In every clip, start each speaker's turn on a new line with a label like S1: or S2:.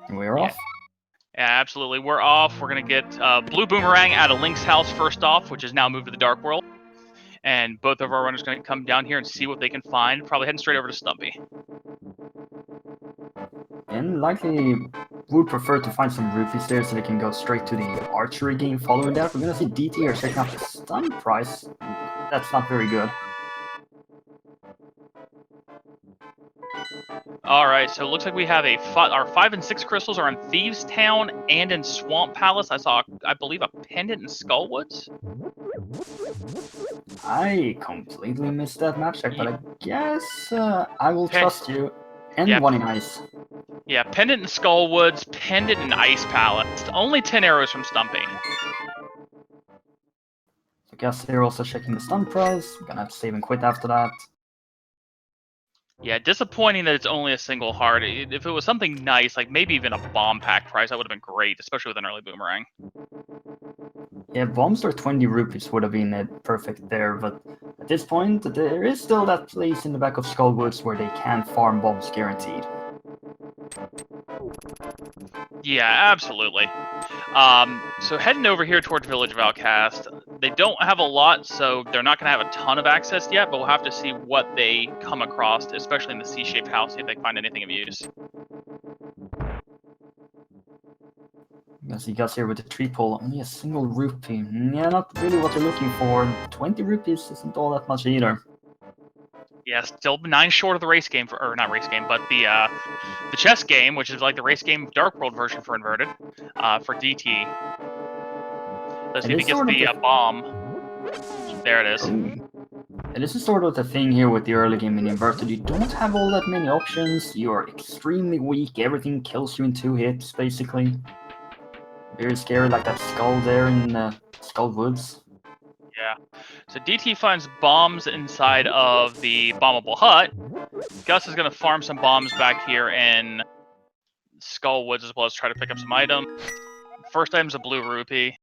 S1: We're
S2: Yeah.
S1: off.
S2: Yeah, absolutely. We're off. We're going to get Blue Boomerang out of Link's house first off, which is now moved to the Dark World. And both of our runners are going to come down here and see what they can find. Probably heading straight over to Stumpy.
S1: And likely would prefer to find some rupees there so they can go straight to the archery game following that. We're gonna see DT here checking out the stun price. That's not very good.
S2: Alright, so it looks like we have our 5 and 6 crystals are in Thieves Town and in Swamp Palace. I believe, a pendant in Skullwoods.
S1: I completely missed that map check, but I guess I will trust you. And
S2: Yeah.
S1: one in ice.
S2: Yeah, pendant in Skullwoods, pendant in Ice Palace. Only 10 arrows from Stumpy.
S1: I guess they're also checking the stun price. I'm gonna have to save and quit after that.
S2: Yeah, disappointing that it's only a single heart. If it was something nice, like maybe even a bomb pack price, that would have been great, especially with an early boomerang.
S1: Yeah, bombs or 20 rupees would have been perfect there, but at this point, there is still that place in the back of Skullwoods where they can farm bombs guaranteed.
S2: Yeah, absolutely. So heading over here towards Village of Outcast, they don't have a lot, so they're not going to have a ton of access yet, but we'll have to see what they come across, especially in the C-shaped house, see if they find anything of use.
S1: As you guys here with the tree pole, only a single rupee. Yeah, not really what you're looking for. 20 rupees isn't all that much either.
S2: Yeah, still 9 short of the race game, or not race game, but the chess game, which is like the race game Dark World version for Inverted, for DT. Let's see if he gets the bomb. There it is.
S1: And this is sort of the thing here with the early game in Inverted. You don't have all that many options. You're extremely weak. Everything kills you in 2 hits, basically. Very scary, like that skull there in Skullwoods.
S2: Yeah. So DT finds bombs inside of the bombable hut. Gus is going to farm some bombs back here in Skullwoods as well as try to pick up some items. First item's a blue rupee.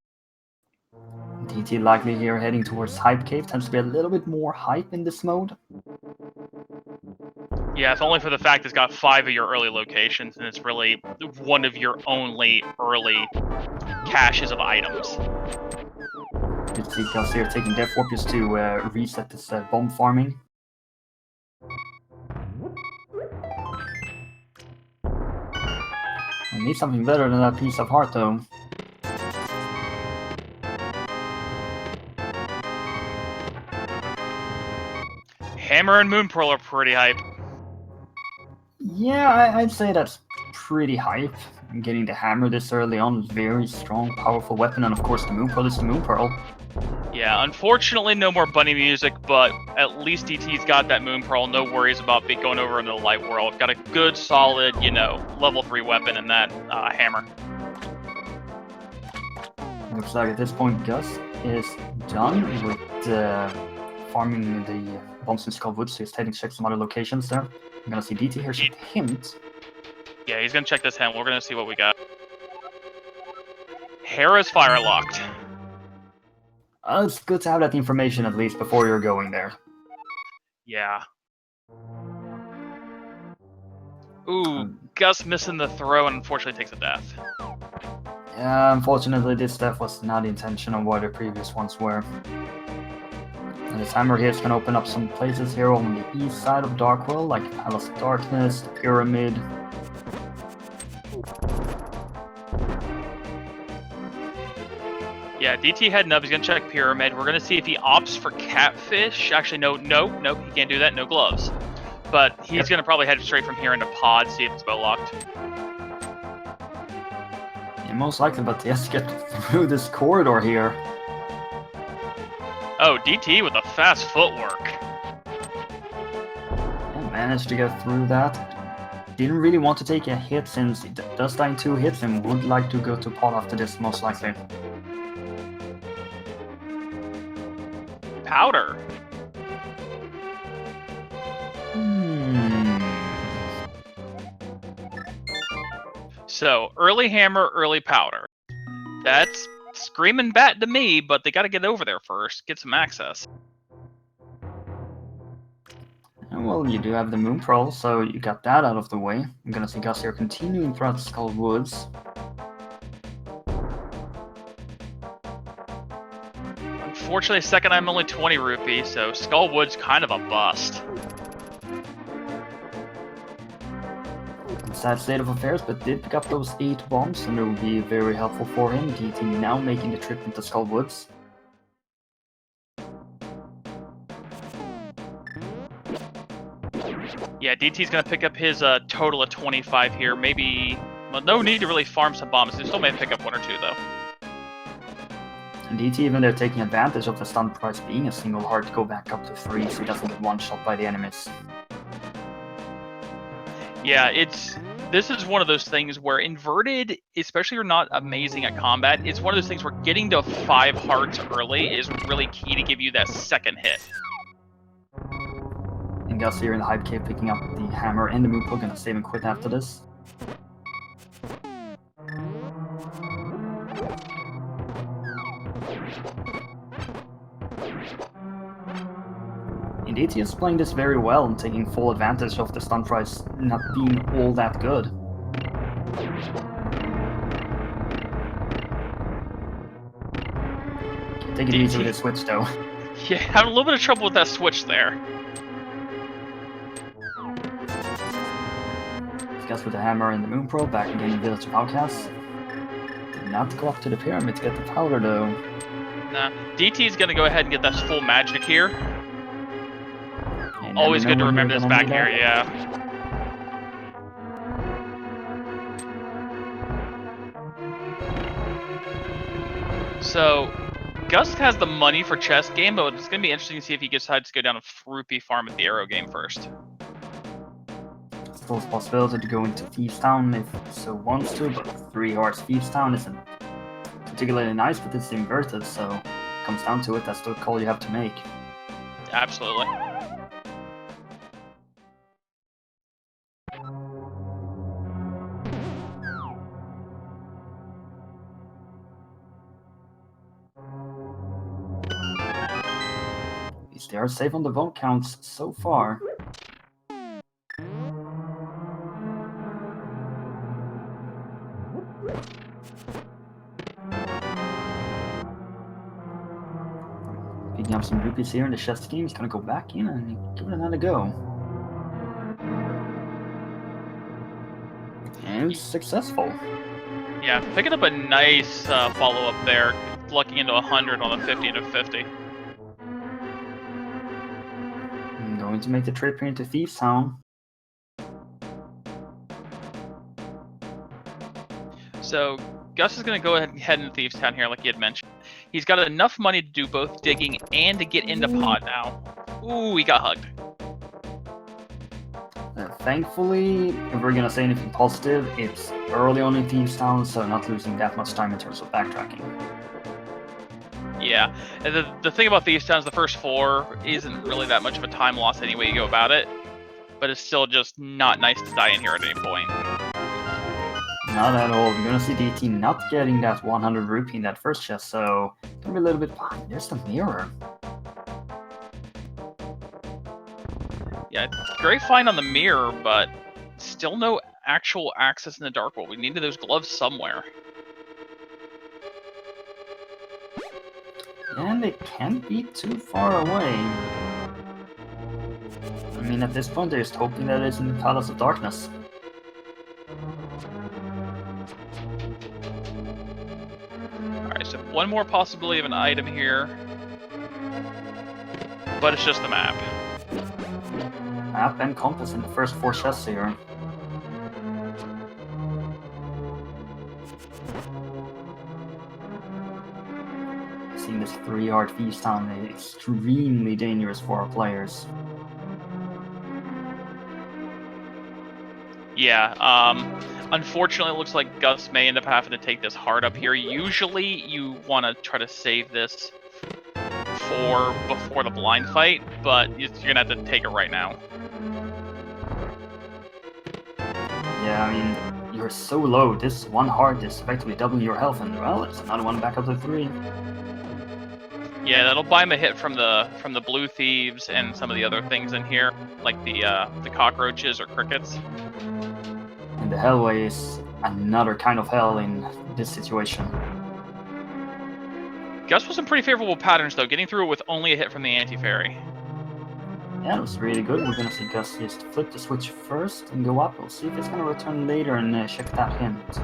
S1: DT likely here heading towards Hype Cave. Tends to be a little bit more hype in this mode.
S2: Yeah, if only for the fact it's got 5 of your early locations, and it's really one of your only early caches of items.
S1: You see Gus here taking Death Warp just to reset this bomb farming. I need something better than that piece of heart, though.
S2: Hammer and Moon Pearl are pretty hype.
S1: Yeah, I'd say that's pretty hype. Getting the hammer this early on, very strong, powerful weapon, and of course the Moon Pearl is the Moon Pearl.
S2: Yeah, unfortunately no more bunny music, but at least DT's got that Moon Pearl, no worries about going over into the light world. Got a good, solid, level 3 weapon in that hammer.
S1: Looks like at this point Gus is done with farming the bombs in Skullwoods, so he's heading to check some other locations there. I'm gonna see DT here check the hint.
S2: Yeah, he's gonna check this hint. We're gonna see what we got. Hera's fire locked.
S1: It's good to have that information at least before you're going there.
S2: Yeah. Ooh, Gus missing the throw and unfortunately takes a death.
S1: Yeah, unfortunately this death was not the intention of what the previous ones were. And this hammer here is going to open up some places here on the east side of Darkworld, like Palace of Darkness, the Pyramid.
S2: Yeah, DT heading up. He's going to check Pyramid. We're going to see if he opts for Catfish. Actually, no, he can't do that. No gloves. But he's going to probably head straight from here into Pod, see if it's bow locked.
S1: Yeah, most likely, but he has to get through this corridor here.
S2: Oh, DT with the fast footwork.
S1: Yeah, managed to get through that. Didn't really want to take a hit since he does die in 2 hits and would like to go to Pod after this, most likely.
S2: Powder. So, early hammer, early powder. That's screaming bat to me, but they gotta get over there first, get some access.
S1: And well, you do have the Moon Pearl, so you got that out of the way. I'm gonna see Gus here continuing throughout the Skull Woods.
S2: Unfortunately, second I'm only 20 rupee, so Skull Woods kind of a bust.
S1: Sad state of affairs, but did pick up those 8 bombs, and it will be very helpful for him. DT now making the trip into Skull Woods.
S2: Yeah, DT's gonna pick up his total of 25 here. Maybe, well, no need to really farm some bombs. He still may pick up 1 or 2 though.
S1: And DT, even they're taking advantage of the stun price being a single heart to go back up to 3, so he doesn't get one shot by the enemies.
S2: Yeah, this is one of those things where inverted, especially if you're not amazing at combat, it's one of those things where getting to 5 hearts early is really key to give you that second hit.
S1: And Gus here in the Hype Cave picking up the hammer and the Moon Pearl, gonna save and quit after this. And DT is playing this very well and taking full advantage of the stun price not being all that good. Take it easy with the switch though.
S2: Yeah, having a little bit of trouble with that switch there.
S1: Gus with the hammer and the Moon Pearl back again in Village of Outcasts. Did not go up to the pyramid to get the powder though.
S2: Nah, DT's gonna go ahead and get that full magic here.
S1: And
S2: Always good to
S1: when
S2: remember
S1: you're
S2: this
S1: gonna
S2: back
S1: need
S2: here,
S1: that.
S2: yeah. So, Gus has the money for chess game, but it's going to be interesting to see if he decides to go down a rupee farm at the arrow game first.
S1: Still a possibility to go into Thieves Town if so wants to, but 3 hearts Thieves Town isn't particularly nice, but it's inverted, so it comes down to it, that's the call you have to make.
S2: Absolutely.
S1: At least they are safe on the vote counts so far. Picking up some rupees here in the chess game, he's gonna go back in and give it another go. And it's successful.
S2: Yeah, picking up a nice follow-up there, lucking into 100 on a 50 and a 50.
S1: I'm going to make the trip here into Thieves Town.
S2: So, Gus is going to go ahead and head into Thieves Town here, like he had mentioned. He's got enough money to do both digging and to get into pot now. Ooh, he got hugged.
S1: Thankfully, if we're gonna say anything positive, it's early on in Thieves Town, so not losing that much time in terms of backtracking.
S2: Yeah, and the thing about Thieves Town is the first 4 isn't really that much of a time loss any way you go about it, but it's still just not nice to die in here at any point.
S1: Not at all. We're gonna see DT not getting that 100 rupee in that first chest, so gonna be a little bit behind. There's the mirror.
S2: Yeah, great find on the mirror, but still no actual access in the Dark World. We needed those gloves somewhere.
S1: And it can't be too far away. I mean, at this point, they're just hoping that it's in the Palace of Darkness.
S2: Alright, so one more possibility of an item here. But it's just the map.
S1: Map and compass in the first 4 chests here. Seeing this 3-yard Thieves Town is extremely dangerous for our players.
S2: Yeah, unfortunately it looks like Gus may end up having to take this hard up here. Usually you want to try to save this for before the blind fight, but you're going to have to take it right now.
S1: Yeah, I mean, you're so low. This 1 heart is effectively doubling your health, and well, it's another one back up to 3.
S2: Yeah, that'll buy him a hit from the blue thieves and some of the other things in here, like the cockroaches or crickets.
S1: And the hellway is another kind of hell in this situation.
S2: Gus was some pretty favorable patterns though, getting through it with only a hit from the anti-fairy.
S1: Yeah, it was really good. We're gonna see Gus just flip the switch first and go up. We'll see if it's gonna return later and check that hint.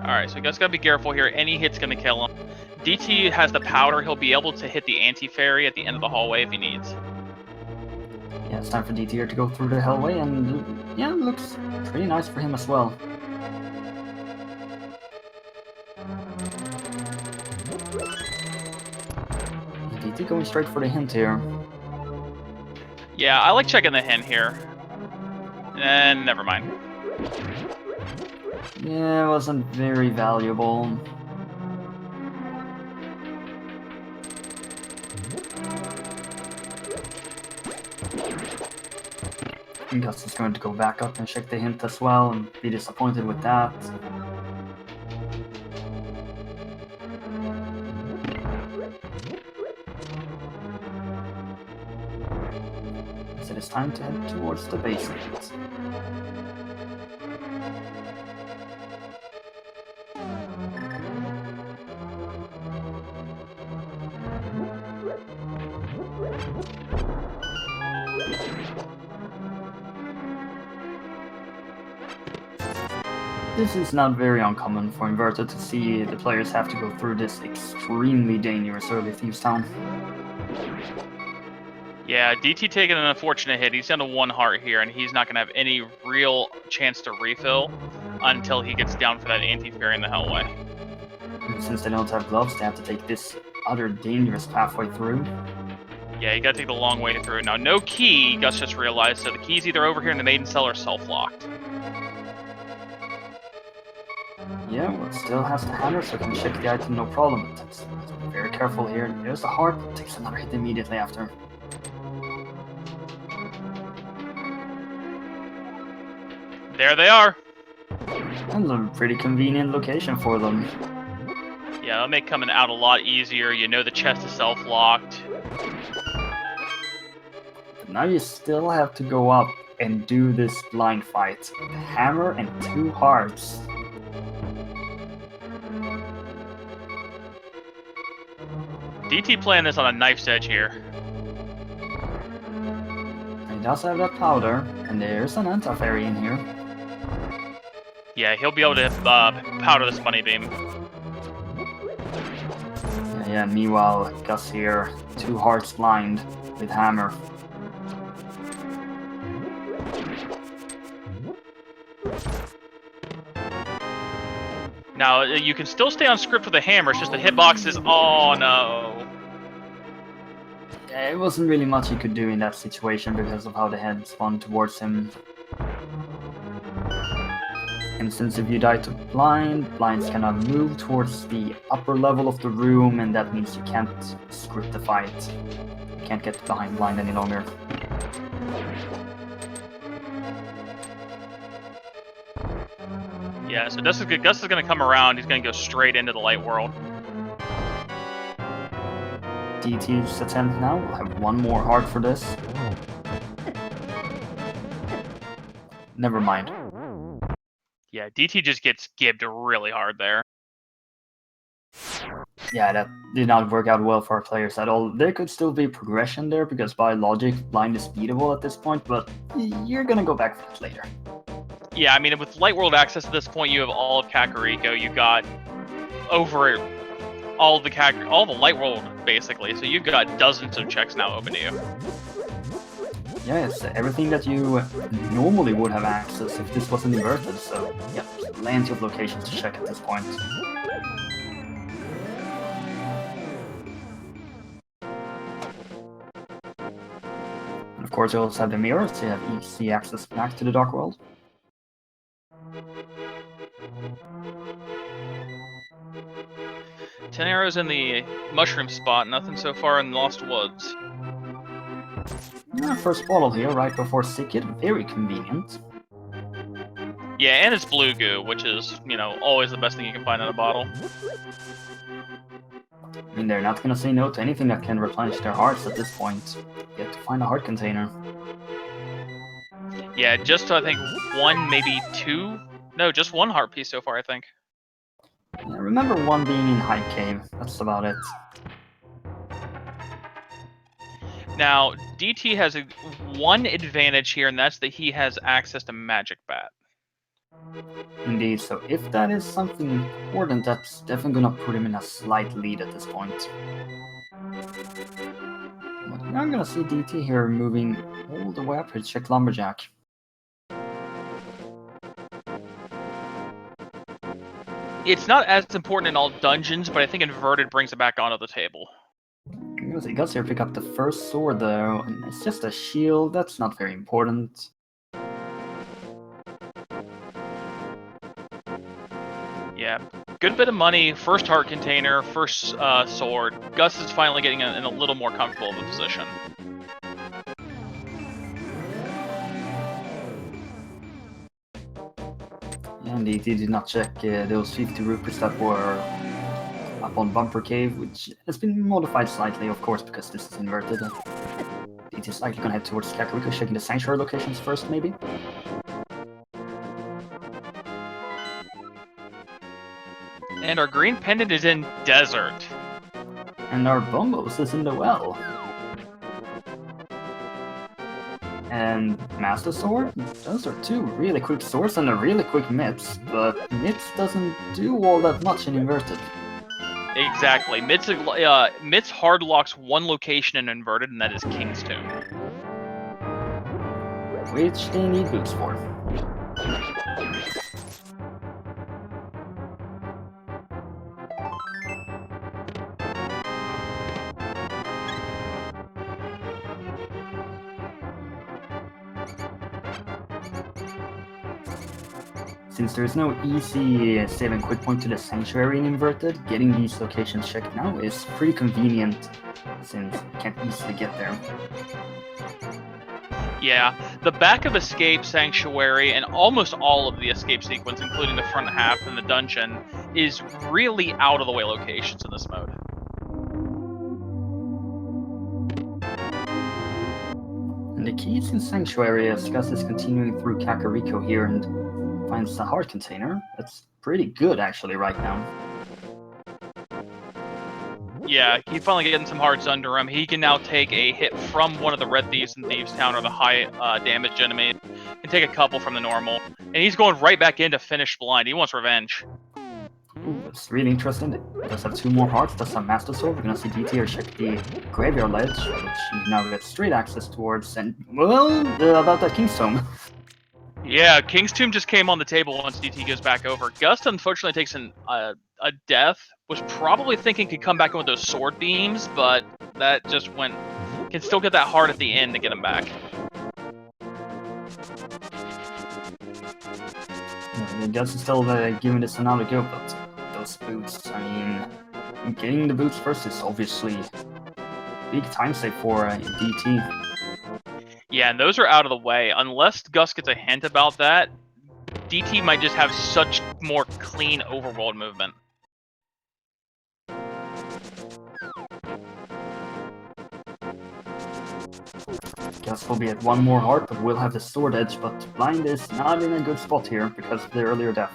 S2: Alright, so Gus gotta be careful here. Any hit's gonna kill him. DT has the powder. He'll be able to hit the anti-fairy at the end of the hallway if he needs.
S1: Yeah, it's time for DT here to go through the hellway, and yeah, it looks pretty nice for him as well. DT going straight for the hint here.
S2: Yeah, I like checking the hint here. And never mind.
S1: Yeah, it wasn't very valuable. Gus is going to go back up and check the hint as well and be disappointed with that. So it is time to head towards the basement. This is not very uncommon for Inverted to see the players have to go through this extremely dangerous early Thieves Town.
S2: Yeah, DT taking an unfortunate hit. He's down to 1 heart here, and he's not going to have any real chance to refill until he gets down for that anti-fairy in the hellway.
S1: And since they don't have gloves, they have to take this other dangerous pathway through.
S2: Yeah, you gotta take the long way through. Now, no key, Gus just realized, so the key's either over here in the maiden cell or self-locked.
S1: Yeah, well, it still has the hammer, so it can check the item no problem, but let's be very careful here. There's the heart, takes another hit immediately after.
S2: There they are!
S1: That's a pretty convenient location for them.
S2: Yeah, that'll make coming out a lot easier. You know the chest is self-locked.
S1: But now you still have to go up and do this blind fight. The hammer and 2 hearts.
S2: DT playing this on a knife's edge here.
S1: He does have that powder, and there's an anti-fairy in here.
S2: Yeah, he'll be able to powder this money beam.
S1: Yeah, meanwhile, Gus here, 2 hearts blind with hammer.
S2: Now, you can still stay on script with a hammer, it's just the hitbox is... Oh, no.
S1: Yeah, it wasn't really much he could do in that situation because of how the head spun towards him. And since if you die to blinds cannot move towards the upper level of the room, and that means you can't script the fight. You can't get behind blind any longer.
S2: Yeah, so Gus is going to come around, he's going to go straight into the light world.
S1: DT's attempt now, we'll have 1 more heart for this. Never mind.
S2: Yeah, DT just gets gibbed really hard there.
S1: Yeah, that did not work out well for our players at all. There could still be progression there, because by logic, blind is beatable at this point, but you're gonna go back for it later.
S2: Yeah, I mean, with Light World access at this point, you have all of Kakariko. You got over all the Light World, basically. So you've got dozens of checks now open to you.
S1: Yeah, it's everything that you normally would have access if this wasn't inverted, so yeah, plenty of locations to check at this point. And of course you also have the mirrors, so you have easy access back to the Dark World.
S2: Ten arrows in the mushroom spot, nothing so far in the Lost Woods.
S1: Yeah, first bottle here, right before Sickit, very convenient.
S2: Yeah, and it's blue goo, which is, you know, always the best thing you can find in a bottle.
S1: I mean, they're not gonna say no to anything that can replenish their hearts at this point. You have to find a heart container.
S2: Yeah, just I think one, maybe two. No, just one heart piece so far, I think.
S1: Yeah, remember one being in High Cave. That's about it.
S2: Now, DT has one advantage here, and that's that he has access to Magic Bat.
S1: Indeed, so if that is something important, that's definitely gonna put him in a slight lead at this point. But now I'm gonna see DT here moving all the way up here to check Lumberjack.
S2: It's not as important in all dungeons, but I think Inverted brings it back onto the table.
S1: I'm gonna say Gus here pick up the first sword though, and it's just a shield, that's not very important.
S2: Yeah, good bit of money, first heart container, first sword. Gus is finally getting in a little more comfortable of a position.
S1: And DT did not check those 50 rupees that were up on Bumper Cave, which has been modified slightly, of course, because this is inverted. DT is likely gonna head towards Kakariko, checking the sanctuary locations first, maybe.
S2: And our green pendant is in Desert.
S1: And our Bombos is in the well. And Master Sword? Those are two really quick swords and a really quick Mitz, but Mitz doesn't do all that much in inverted.
S2: Exactly. Mitz hard locks one location in Inverted, and that is King's Tomb.
S1: Which they need boots for. Since there is no easy save and quit point to the sanctuary in inverted, getting these locations checked now is pretty convenient, since you can't easily get there.
S2: Yeah, the back of Escape, Sanctuary, and almost all of the Escape sequence, including the front half and the dungeon, is really out-of-the-way locations in this mode.
S1: And the key is in Sanctuary, as Gus is continuing through Kakariko here and finds a heart container. That's pretty good, actually, right now.
S2: Yeah, he's finally getting some hearts under him. He can now take a hit from one of the Red Thieves in Thieves Town, or the high damage enemy, and take a couple from the normal. And he's going right back in to finish blind. He wants revenge.
S1: Ooh, that's really interesting. Does have two more hearts, does have Master Sword. We're gonna see DT here check the Graveyard Ledge, which he now gets straight access towards, and, well, about that King's Tomb.
S2: Yeah, King's Tomb just came on the table once DT goes back over. Gust unfortunately takes a death. Was probably thinking could come back in with those sword beams, but that just went. Can still get that heart at the end to get him back.
S1: Gus is still giving this another go, but those boots, I mean, getting the boots first is obviously big time save for DT.
S2: Yeah, and those are out of the way. Unless Gus gets a hint about that, DT might just have such more clean overworld movement.
S1: Gus will be at one more heart, but will have the sword edge, but Blind is not in a good spot here because of the earlier death.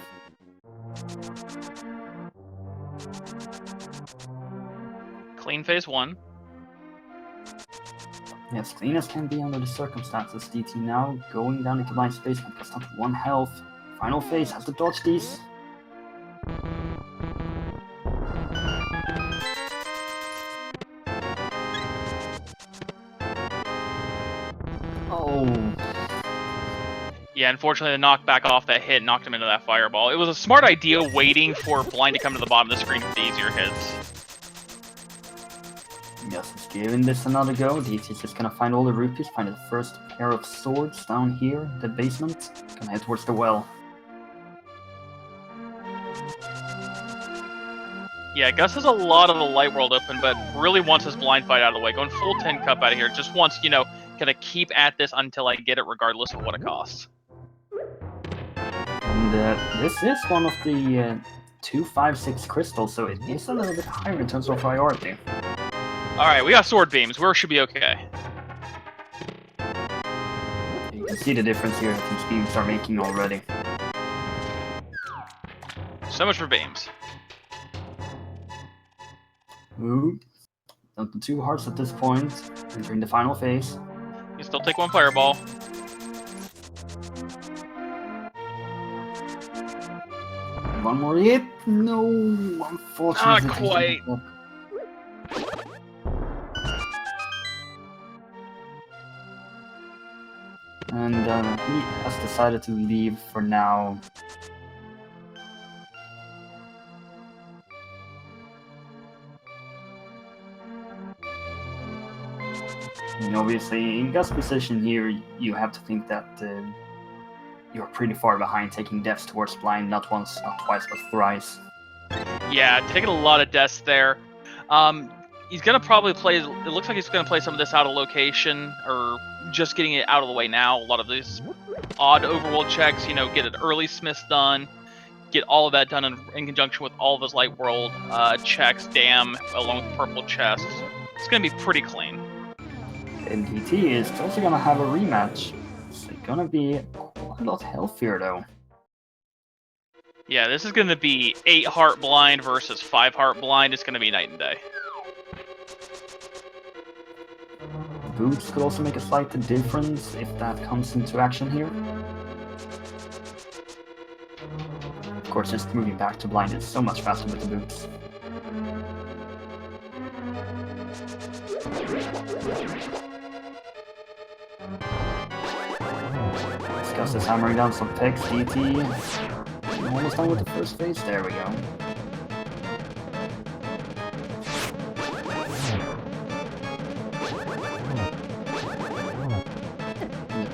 S2: Clean phase 1.
S1: Yes, clean as can be under the circumstances. DT now going down into blind space, but does not 1 health. Final phase has to dodge these. Oh.
S2: Yeah, unfortunately the knockback off that hit knocked him into that fireball. It was a smart idea waiting for Blind to come to the bottom of the screen with the easier hits.
S1: Yes, it's giving this another go. DT is just gonna find all the rupees, find the first pair of swords down here in the basement. Gonna head towards the well.
S2: Yeah, Gus has a lot of the light world open, but really wants his blind fight out of the way. Going full 10 cup out of here. Just wants, you know, gonna keep at this until I get it regardless of what it costs.
S1: And And this is one of the 256 crystals, so it is a little bit higher in terms of priority.
S2: Alright, we got sword beams. We should be okay.
S1: You can see the difference here that these beams are making already.
S2: So much for beams.
S1: Ooh. Down to 2 hearts at this point, entering the final phase.
S2: You can still take one fireball.
S1: One more hit? No, unfortunately.
S2: Not quite.
S1: And he has decided to leave for now. And obviously, in Gut's position here, you have to think that you're pretty far behind, taking deaths towards blind, not once, not twice, but thrice.
S2: Yeah, taking a lot of deaths there. He's gonna probably play. It looks like he's gonna play some of this out of location, or just getting it out of the way now. A lot of these odd overworld checks, you know, get an early Smiths done, get all of that done in conjunction with all of his light world checks, dam, along with purple chests. It's gonna be pretty clean.
S1: And DT is also gonna have a rematch. It's gonna be quite a lot healthier though.
S2: Yeah, this is gonna be 8 heart blind versus 5 heart blind. It's gonna be night and day.
S1: Boots could also make a slight difference if that comes into action here. Of course, just moving back to blind is so much faster with the boots. Gus is hammering down some picks, DT. Almost done with the first phase, there we go.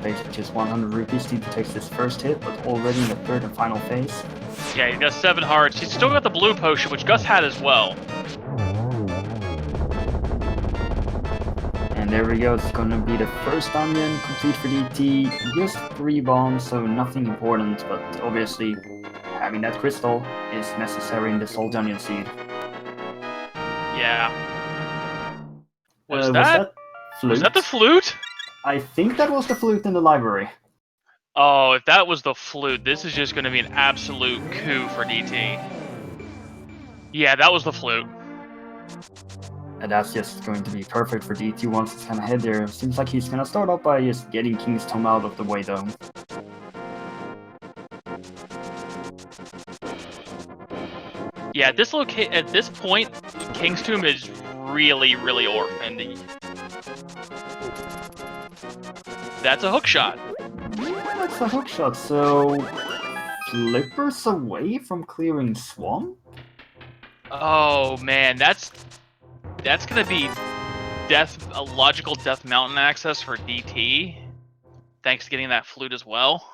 S1: Which is 100 rupees. DT takes his first hit, but already in the third and final phase.
S2: Yeah, he's got 7 hearts. He's still got the blue potion, which Gus had as well.
S1: And there we go. It's going to be the first onion complete for DT. Just 3 bombs, so nothing important, but obviously having that crystal is necessary in this old onion seed.
S2: Yeah. Was
S1: was
S2: that
S1: flute?
S2: Was that the flute?
S1: I think that was the flute in the library.
S2: Oh, if that was the flute, this is just going to be an absolute coup for DT. Yeah, that was the flute.
S1: And that's just going to be perfect for DT once it's kind of head there. Seems like he's going to start off by just getting King's Tomb out of the way though.
S2: Yeah, at this point, King's Tomb is really, really orphaned. That's a hook shot.
S1: Yeah, that's a hook shot, so Flippers away from clearing Swamp?
S2: Oh man, that's gonna be a logical Death Mountain access for DT. Thanks to getting that flute as well.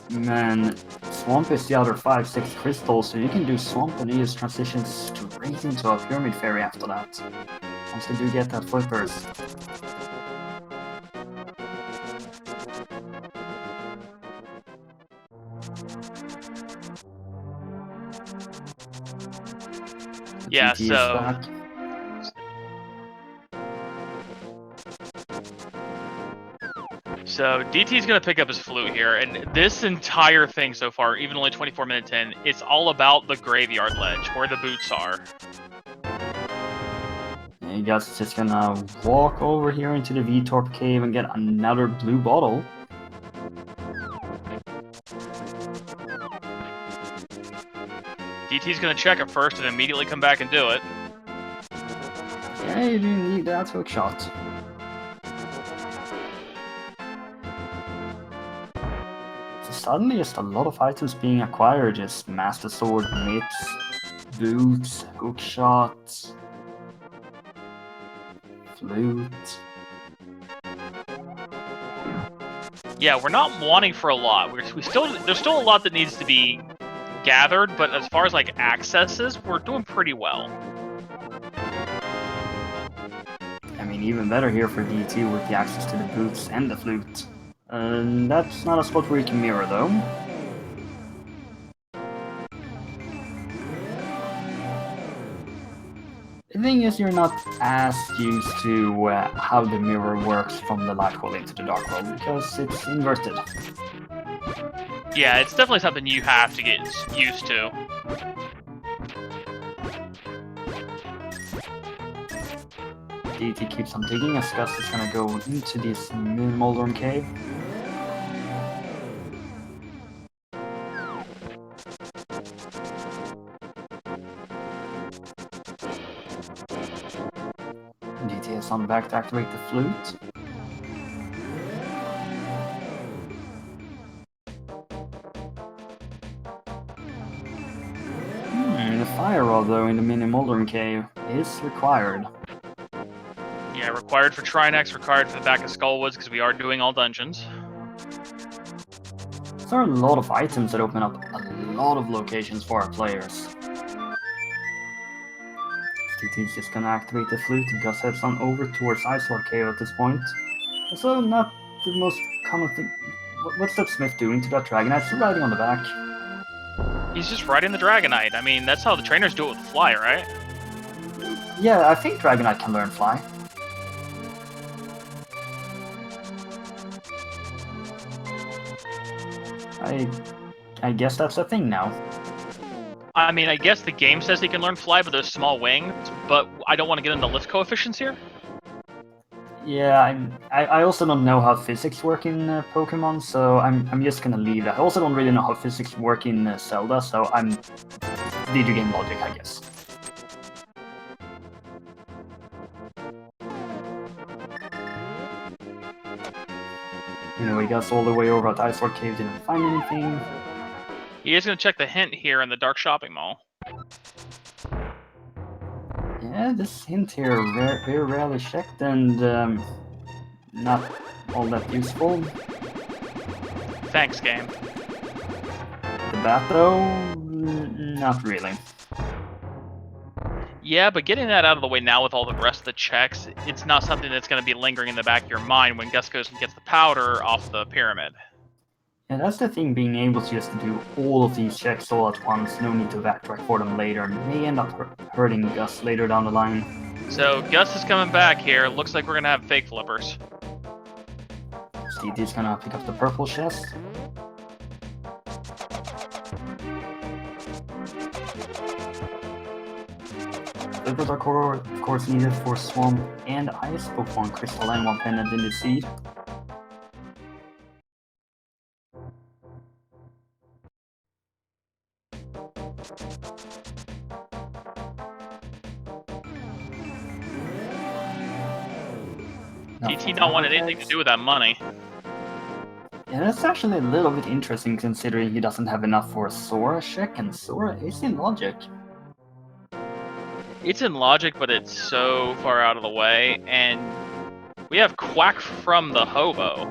S1: Man, Swamp is the other 5-6 crystals, so you can do Swamp and just transition straight into a Pyramid Fairy after that. Once they do get that Flippers.
S2: Yeah,
S1: DT is
S2: so
S1: back.
S2: So DT's gonna pick up his flute here, and this entire thing so far, even only 24 minutes in, it's all about the graveyard ledge, where the boots are.
S1: And Gus just gonna walk over here into the VTorp cave and get another blue bottle.
S2: DT's gonna check it first and immediately come back and do it.
S1: Yeah, you do need that hook shot. So suddenly just a lot of items being acquired, just Master Sword, mitts, boots, hook shots, flute.
S2: Yeah, we're not wanting for a lot. There's still a lot that needs to be gathered, but as far as like accesses, we're doing pretty well.
S1: I mean, even better here for DT with the access to the boots and the flute. That's not a spot where you can mirror, though. The thing is, you're not as used to how the mirror works from the light world into the dark world, because it's inverted.
S2: Yeah, it's definitely something you have to get used to.
S1: DT keeps on digging as Gus is gonna go into this Moldorm cave. DT is on back to activate the flute. The fire rod, though, in the mini Moldorm cave is required.
S2: Yeah, required for Trinex, required for the back of Skullwoods, because we are doing all dungeons.
S1: There are a lot of items that open up a lot of locations for our players. DT's just gonna activate the flute, and Gus heads on over towards Icelord Cave at this point. Also, not the most common thing. What's that Smith doing to that Dragonite? Still riding on the back.
S2: He's just riding the Dragonite. I mean, that's how the trainers do it with Fly, right?
S1: Yeah, I think Dragonite can learn Fly. I guess that's a thing now.
S2: I mean, I guess the game says he can learn Fly, but there's small wings, but I don't want to get into lift coefficients here.
S1: Yeah, I also don't know how physics work in Pokemon, so I'm just gonna leave that. I also don't really know how physics work in Zelda, so I'm video game logic, I guess. He got all the way over at Icelord Cave, didn't find anything.
S2: He is going to check the hint here in the Dark Shopping Mall.
S1: Yeah, this hint here very rarely checked and not all that useful.
S2: Thanks, game.
S1: The bat, though, not really.
S2: Yeah, but getting that out of the way now with all the rest of the checks, it's not something that's going to be lingering in the back of your mind when Gus goes and gets the powder off the pyramid.
S1: Yeah, that's the thing, being able to just do all of these checks all at once, no need to backtrack for them later, may end up hurting Gus later down the line.
S2: So, Gus is coming back here. Looks like we're going to have fake flippers.
S1: DT's gonna pick up the purple chest. Flippers are of course needed for Swamp and Ice, both one crystal and one pendant in the seed.
S2: DT not wanted anything to do with that money.
S1: Yeah, that's actually a little bit interesting considering he doesn't have enough for a Sora check, and Sora is in logic.
S2: It's in logic, but it's so far out of the way, and we have Quack from the Hobo.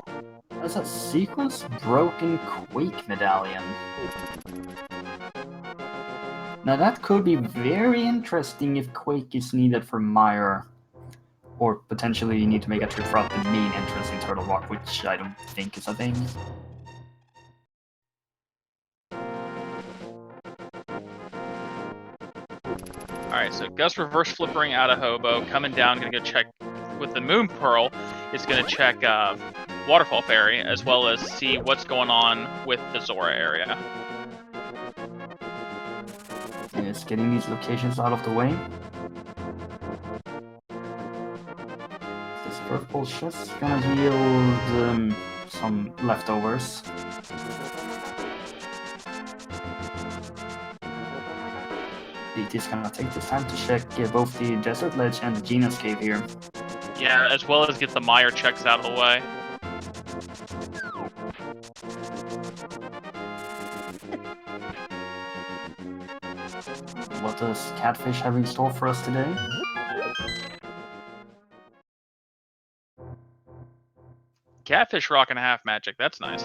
S1: That's a sequence broken Quake medallion. Now that could be very interesting if Quake is needed for Mire. Or potentially you need to make a trip throughout the main entrance in Turtle Rock, which I don't think is a thing.
S2: Alright, so Gus reverse flippering out of Hobo, coming down, gonna go check with the Moon Pearl, is gonna check Waterfall Fairy, as well as see what's going on with the Zora area.
S1: And it's getting these locations out of the way. This purple chest gonna yield some leftovers. DT's gonna take this time to check both the Desert Ledge and the Gina's Cave here.
S2: Yeah, as well as get the Mire checks out of the way.
S1: What does Catfish have in store for us today?
S2: Catfish rocking half magic, that's nice.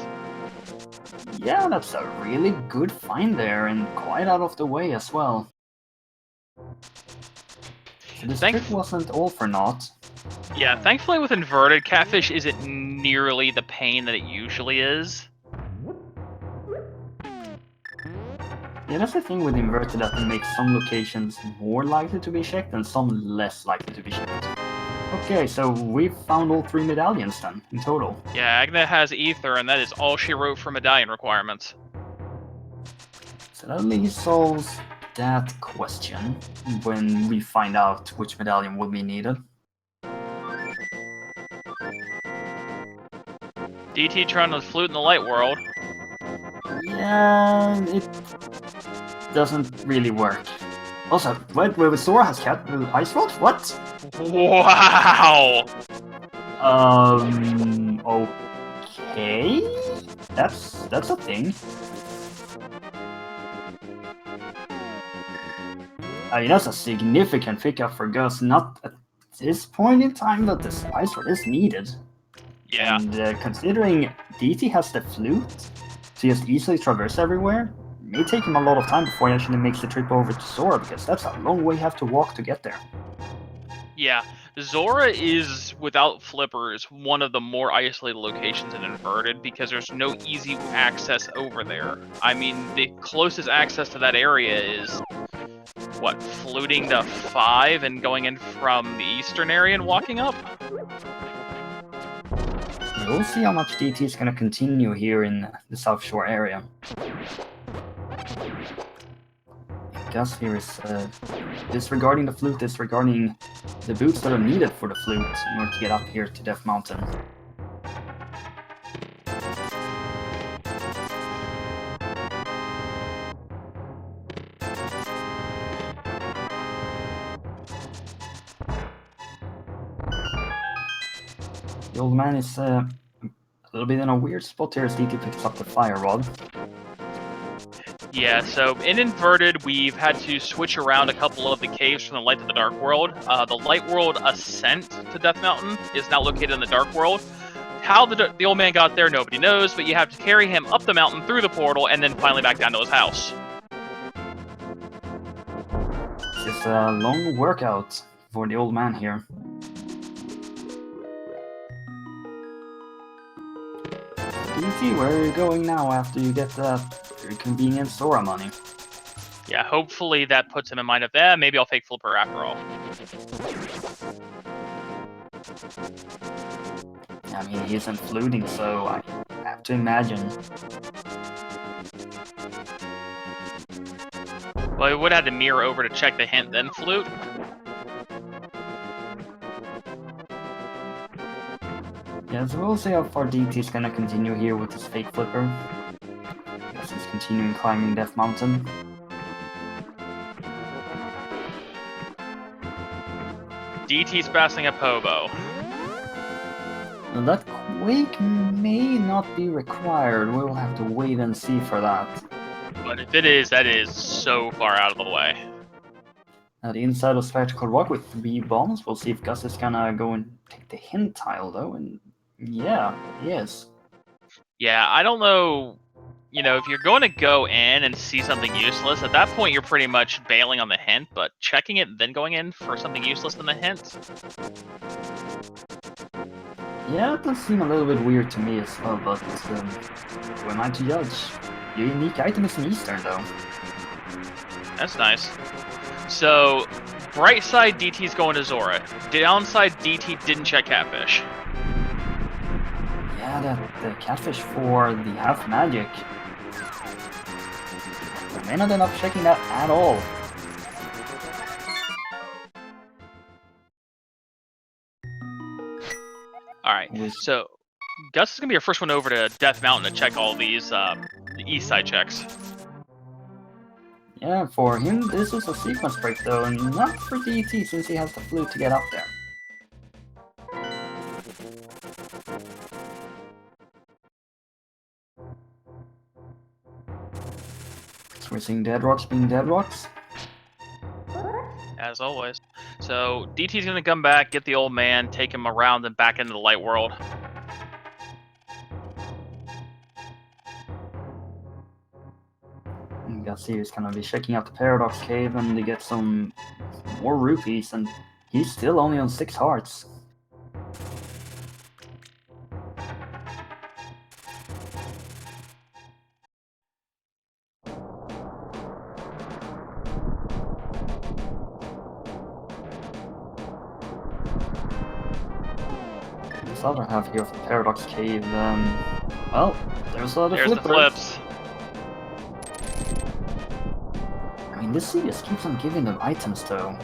S1: Yeah, that's a really good find there, and quite out of the way as well. So this trip wasn't all for naught.
S2: Yeah, thankfully with inverted, catfish isn't nearly the pain that it usually is.
S1: Yeah, that's the thing with inverted, that it makes some locations more likely to be checked and some less likely to be checked. Okay, so we've found all 3 medallions then, in total.
S2: Yeah, Agna has ether, and that is all she wrote for medallion requirements.
S1: So that at least solves that question when we find out which medallion will be needed.
S2: DT trying to flute in the light world.
S1: Yeah, it doesn't really work. Also, wait, Sora has cat ice rod? What?
S2: Wow!
S1: Okay. That's a thing. I mean, that's a significant pickup for Gus. Not at this point in time, but this ice rod is needed.
S2: Yeah.
S1: And considering DT has the flute to just easily traverse everywhere, it may take him a lot of time before he actually makes the trip over to Sora, because that's a long way you have to walk to get there.
S2: Yeah, Zora is, without flippers, one of the more isolated locations in Inverted because there's no easy access over there. I mean, the closest access to that area is, what, fluting to 5 and going in from the eastern area and walking up?
S1: We'll see how much DT is going to continue here in the South Shore area. Gus here is disregarding the flute, disregarding the boots that are needed for the flute in order to get up here to Death Mountain. The old man is a little bit in a weird spot here as DT picks up the fire rod.
S2: Yeah, so in Inverted, we've had to switch around a couple of the caves from the Light to the Dark World. The Light World ascent to Death Mountain is now located in the Dark World. How the old man got there, nobody knows, but you have to carry him up the mountain through the portal and then finally back down to his house.
S1: It's a long workout for the old man here. DT, where are you going now after you get that convenient Sora money?
S2: Yeah, hopefully that puts him in mind of, maybe I'll fake Flipper after all.
S1: I mean, he isn't fluting, so I have to imagine.
S2: Well, he would have to mirror over to check the hint, then flute.
S1: Yeah, so we'll see how far DT is gonna continue here with his fake flipper. I guess he's continuing climbing Death Mountain.
S2: DT's passing a Pobo.
S1: Now that quake may not be required. We will have to wait and see for that.
S2: But if it is, that is so far out of the way.
S1: Now the inside of Spectacle Rock with 3 bombs. We'll see if Gus is gonna go and take the hint tile though, and yeah, he is.
S2: Yeah, I don't know. You know, if you're going to go in and see something useless, at that point you're pretty much bailing on the hint, but checking it and then going in for something useless in the hint?
S1: Yeah, it does seem a little bit weird to me as well, but who am I to judge? Your unique item is an Eastern though.
S2: That's nice. So, bright side DT's going to Zora. Downside DT didn't check Catfish.
S1: Yeah, the catfish for the half magic. I may not end up checking that at all.
S2: Alright, so Gus is going to be your first one over to Death Mountain to check all these east side checks.
S1: Yeah, for him this is a sequence break though, and not for DT since he has the flute to get up there. So we're seeing dead rocks being dead rocks.
S2: As always. So, DT's going to come back, get the old man, take him around and back into the light world.
S1: And Gassi is gonna be checking out the Paradox Cave and to get some more rupees, and he's still only on 6 hearts. this other half here of the Paradox Cave, well, there's a lot of
S2: There's the
S1: flippers.
S2: flips.
S1: I mean, this city just keeps on giving them items, though.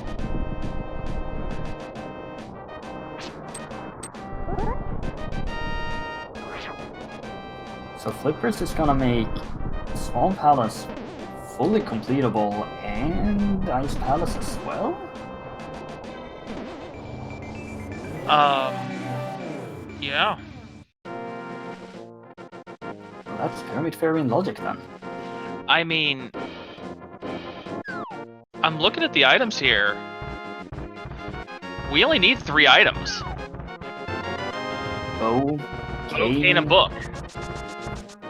S1: So Flippers is gonna make Swamp Palace fully completable and Ice Palace as well?
S2: Yeah.
S1: Well, that's Pyramid Fairy in logic then.
S2: I mean, I'm looking at the items here. We only need 3 items.
S1: Okay.
S2: And a book.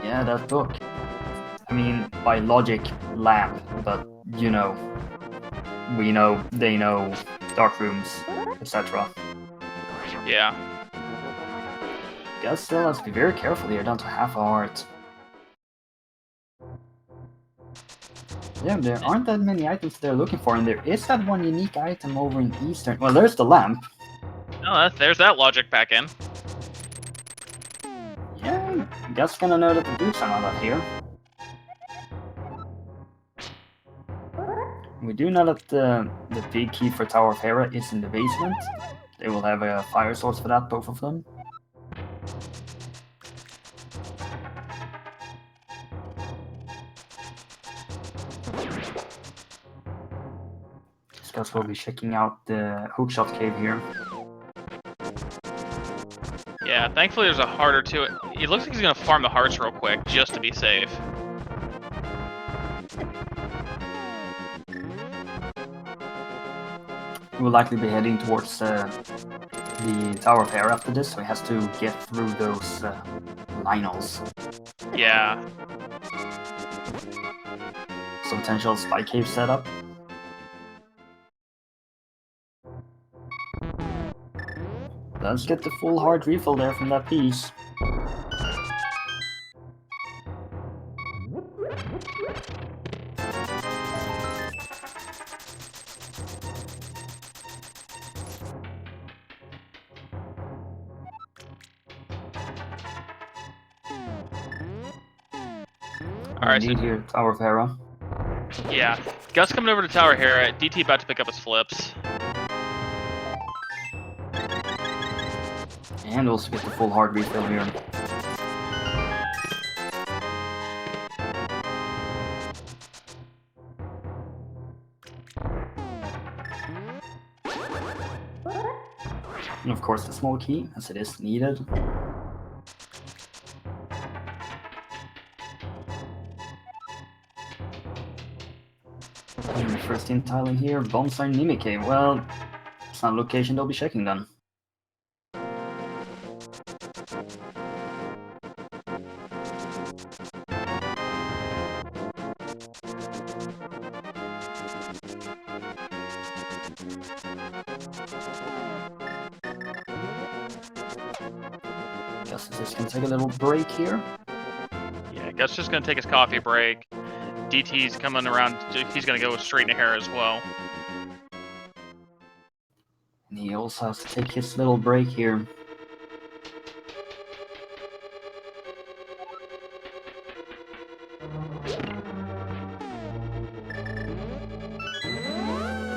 S1: Yeah, that book. I mean, by logic, lamp, but you know, we know, they know, dark rooms, etc.
S2: Yeah.
S1: Guess still has to be very careful here, down to half a heart. Yeah, there aren't that many items they're looking for, and there is that one unique item over in Eastern. Well, there's the lamp.
S2: Oh, there's that logic back in.
S1: Yeah, guess gonna know that the boots are not up here. We do know that the big key for Tower of Hera is in the basement. They will have a fire source for that, both of them. Guess we'll be checking out the hookshot cave here.
S2: Yeah, thankfully there's a heart or two. It looks like he's gonna farm the hearts real quick, just to be safe.
S1: He will likely be heading towards the Tower of Hera after this, so he has to get through those linos.
S2: Yeah.
S1: So potential spy cave setup. Let's get the full heart refill there from that piece.
S2: Alright, so
S1: here, Tower of Hera.
S2: yeah. Gus coming over to Tower Hera. DT about to pick up his flips.
S1: And also get the full heart refill here. And of course the small key, as it is needed. And the first in tiling here, Bonsai Mimike. Well, it's not a location they'll be checking then. Guess this is gonna take a little break here.
S2: Yeah, Gus just gonna take his coffee break. DT's coming around. He's gonna go straight into Hera as well.
S1: And he also has to take his little break here.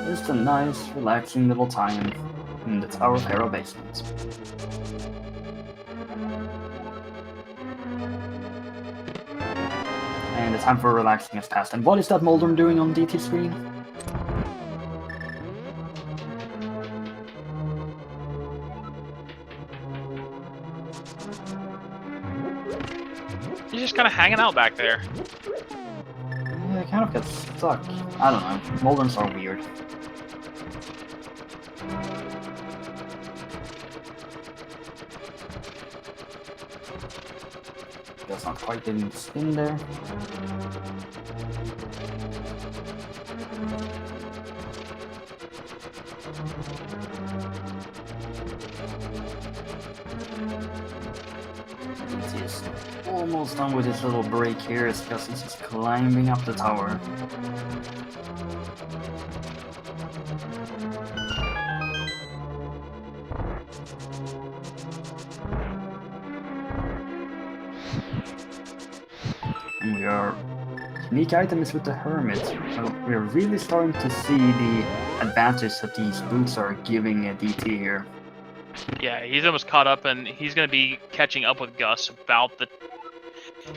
S1: Just a nice, relaxing little time in the Tower of Hera basement. And the time for relaxing has passed. And what is that Moldrum doing on DT's screen?
S2: He's just kind of hanging out back there.
S1: Yeah, it kind of gets stuck. I don't know. Moldrums are weird. Guess not quite getting the spin there. He's almost done with his little break here, as because he's just climbing up the tower. And we are... Unique item is with the Hermit. We're really starting to see the advantage that these boots are giving DT here.
S2: Yeah, he's almost caught up, and he's going to be catching up with Gus about the...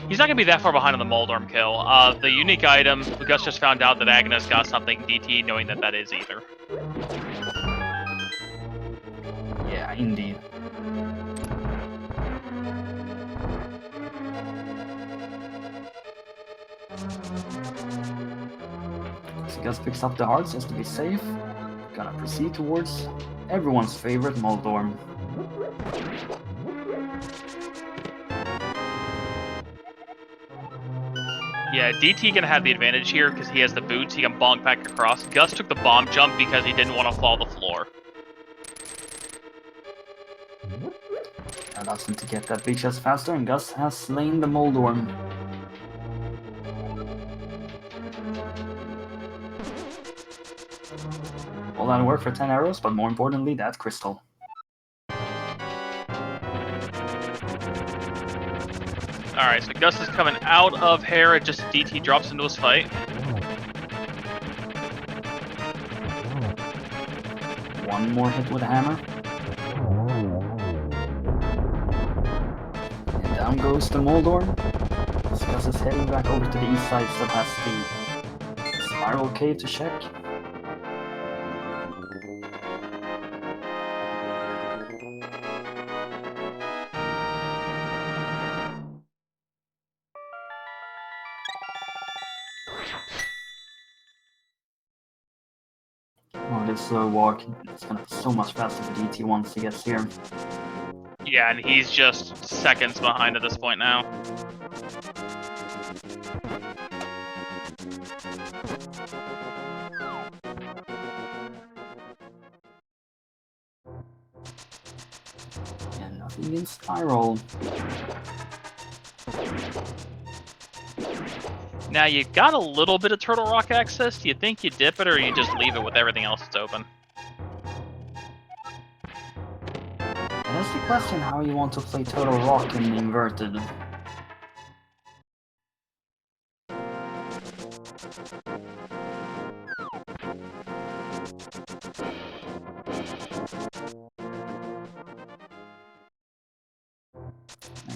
S2: He's not going to be that far behind on the Moldorm kill. The unique item, Gus just found out that Agnes got something DT, knowing that that is either.
S1: Yeah, indeed. So Gus picks up the hearts just to be safe. Gonna proceed towards everyone's favorite Moldorm.
S2: Yeah, DT gonna have the advantage here because he has the boots. He can bonk back across. Gus took the bomb jump because he didn't want to fall the floor.
S1: Allows him to get that big shot faster, and Gus has slain the Moldorm. All that work for 10 arrows, but more importantly, that crystal.
S2: Alright, so Gus is coming out of Hera just as DT drops into his fight.
S1: One more hit with a hammer. And down goes the Moldorm. Gus is heading back over to the east side, still has the spiral cave to check. Oh, this slow walk, it's gonna be so much faster for DT once he gets here.
S2: Yeah, and he's just seconds behind at this point now.
S1: And nothing in spiral.
S2: Now, you got a little bit of Turtle Rock access. Do you think you dip it, or you just leave it with everything else that's open?
S1: That's the question, how you want to play Turtle Rock in inverted.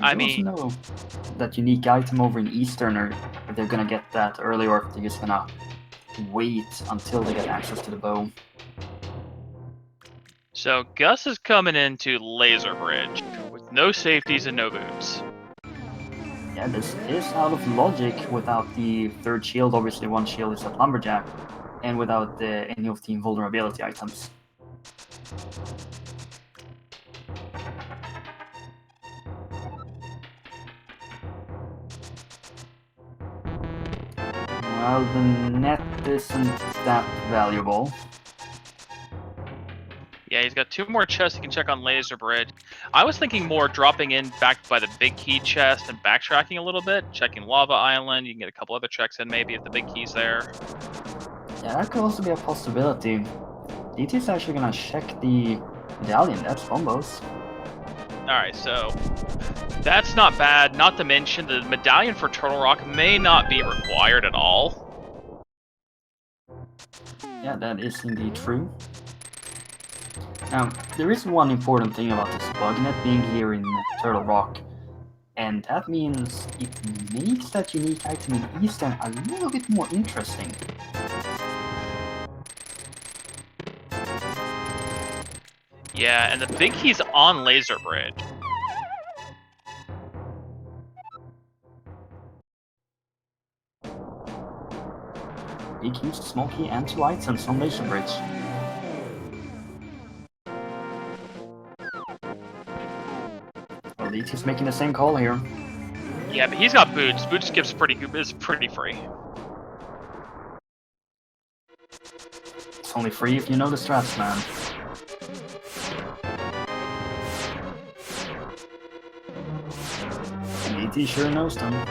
S2: I mean,
S1: know that unique item over in Eastern, or if they're gonna get that early, or if they're just gonna wait until they get access to the bow.
S2: so Gus is coming into Laser Bridge with no safeties and no boots.
S1: Yeah, this is out of logic without the third shield. Obviously, one shield is at Lumberjack, and without any of the invulnerability items. Well, the net isn't that valuable.
S2: Yeah, he's got 2 more chests he can check on Laser Bridge. I was thinking more dropping in back by the big key chest and backtracking a little bit, checking Lava Island. You can get a couple other checks in maybe if the big key's there.
S1: Yeah, that could also be a possibility. DT's actually gonna check the medallion. That's combos.
S2: Alright, so that's not bad. Not to mention the medallion for Turtle Rock may not be required at all.
S1: Yeah, that is indeed true. Now, there is one important thing about this bugnet being here in Turtle Rock, and that means it makes that unique item in Eastern a little bit more interesting.
S2: Yeah, and the big key's on Laser Bridge.
S1: Big key, small key, and 2 items on Laser Bridge. Well, DT's making the same call here.
S2: Yeah, but he's got boots. Boots is pretty free.
S1: It's only free if you know the strats, man. And DT sure knows them.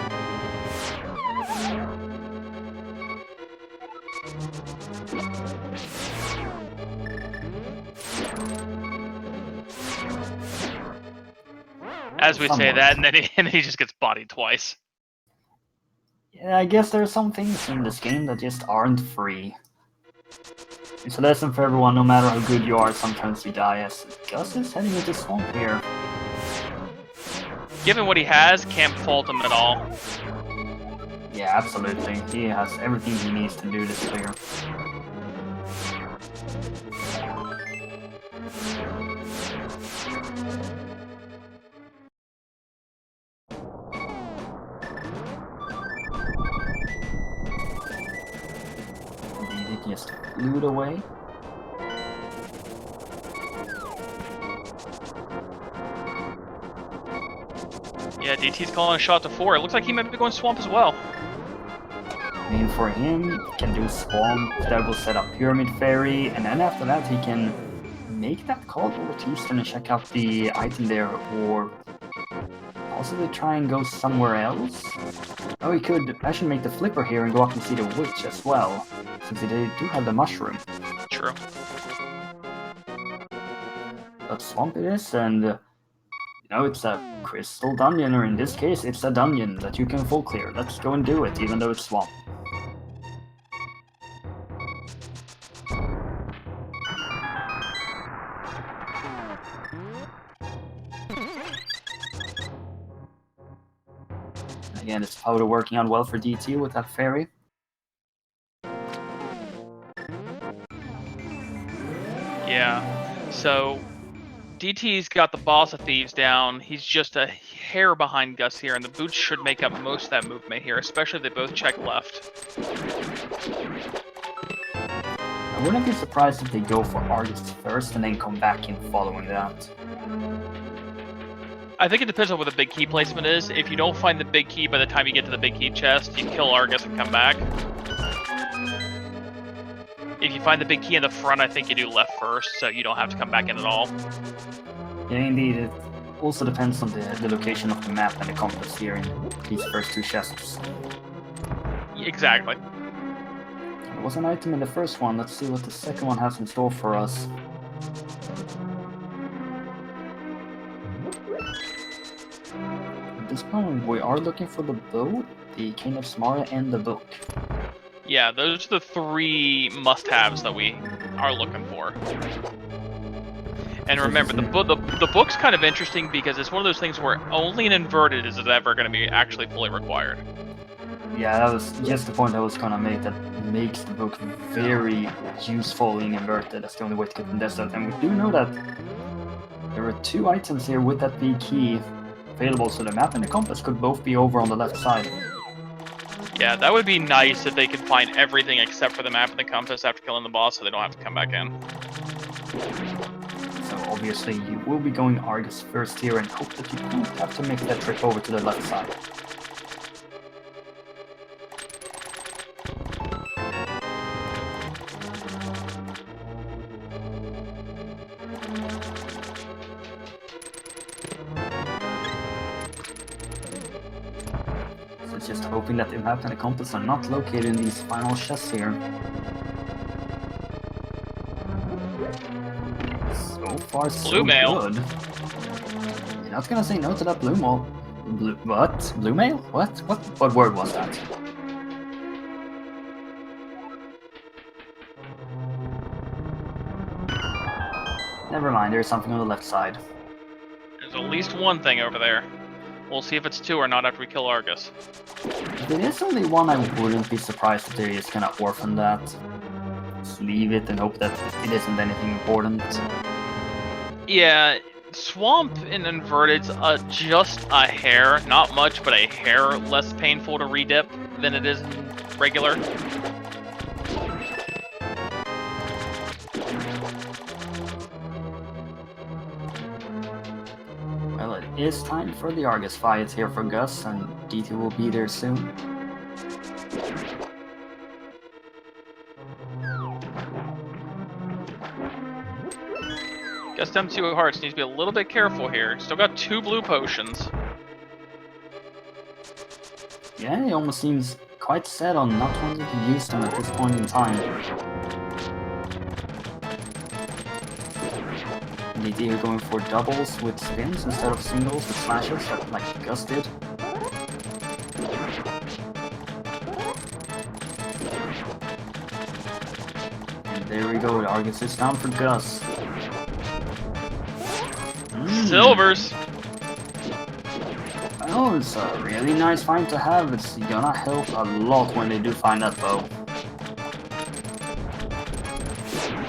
S2: As we say
S1: Somewhat.
S2: that, and then he just gets bodied twice.
S1: Yeah, I guess there are some things in this game that just aren't free. It's a lesson for everyone, no matter how good you are, sometimes you die, as Gus is heading into swamp here.
S2: Given what he has, can't fault him at all.
S1: Yeah, absolutely. He has everything he needs to do this clear. Indeed, it just flew away.
S2: Yeah, DT's calling a shot to 4. It looks like he might be going swamp as well.
S1: I mean, for him, he can do swamp, that will set up Pyramid Fairy, and then after that he can make that call over to Eastern and check out the item there, or possibly try and go somewhere else. Oh, he could actually make the flipper here and go up and see the witch as well, since they do have the mushroom.
S2: True.
S1: But swamp it is, and you know, it's a crystal dungeon, or in this case, it's a dungeon that you can full clear. Let's go and do it, even though it's swamp. Again, it's powder working out well for DT with that fairy.
S2: Yeah. So DT's got the boss of thieves down. He's just a hair behind Gus here, and the boots should make up most of that movement here, especially if they both check left.
S1: I wouldn't be surprised if they go for Argus first and then come back in following that.
S2: I think it depends on what the big key placement is. If you don't find the big key by the time you get to the big key chest, you kill Argus and come back. If you find the big key in the front, I think you do left first, so you don't have to come back in at all.
S1: Yeah, indeed. It also depends on the location of the map and the compass here in these first two chests.
S2: Exactly.
S1: There was an item in the first one. Let's see what the second one has in store for us. At this point, we are looking for the bow, the Cane of Samara, and the book.
S2: Yeah, those are the 3 must-haves that we are looking for. And remember, the book's kind of interesting because it's one of those things where only an inverted is ever going to be actually fully required.
S1: Yeah, that was just the point I was gonna make, that makes the book very useful in inverted. That's the only way to get in desert. And we do know that there are 2 items here with that big key available, so the map and the compass could both be over on the left side.
S2: Yeah, that would be nice if they could find everything except for the map and the compass after killing the boss, so they don't have to come back in.
S1: So obviously you will be going Argus first here and hope that you don't have to make that trip over to the left side. So just hoping that the map and the compass are not located in these final chests here. So far, so
S2: Blue mail.
S1: good. You're not gonna say no to that blue mail. What? Blue mail? What word was that? Never mind, there's something on the left side.
S2: There's at least one thing over there. We'll see if it's 2 or not after we kill Argus.
S1: If there is only one, I wouldn't be surprised if they're just gonna orphan that. Just leave it and hope that it isn't anything important.
S2: Yeah, Swamp in Inverted's just a hair, not much, but a hair less painful to redip than it is in regular.
S1: Well, it is time for the Argus fight here for Gus, and DT will be there soon.
S2: Gus down 2 hearts, needs to be a little bit careful here. Still got 2 blue potions.
S1: Yeah, he almost seems quite set on not wanting to use them at this point in time. DT here going for doubles with spins instead of singles with slashes, like Gus did. And there we go, Argus is down for Gus.
S2: Silvers!
S1: Oh, it's a really nice find to have. It's gonna help a lot when they do find that bow.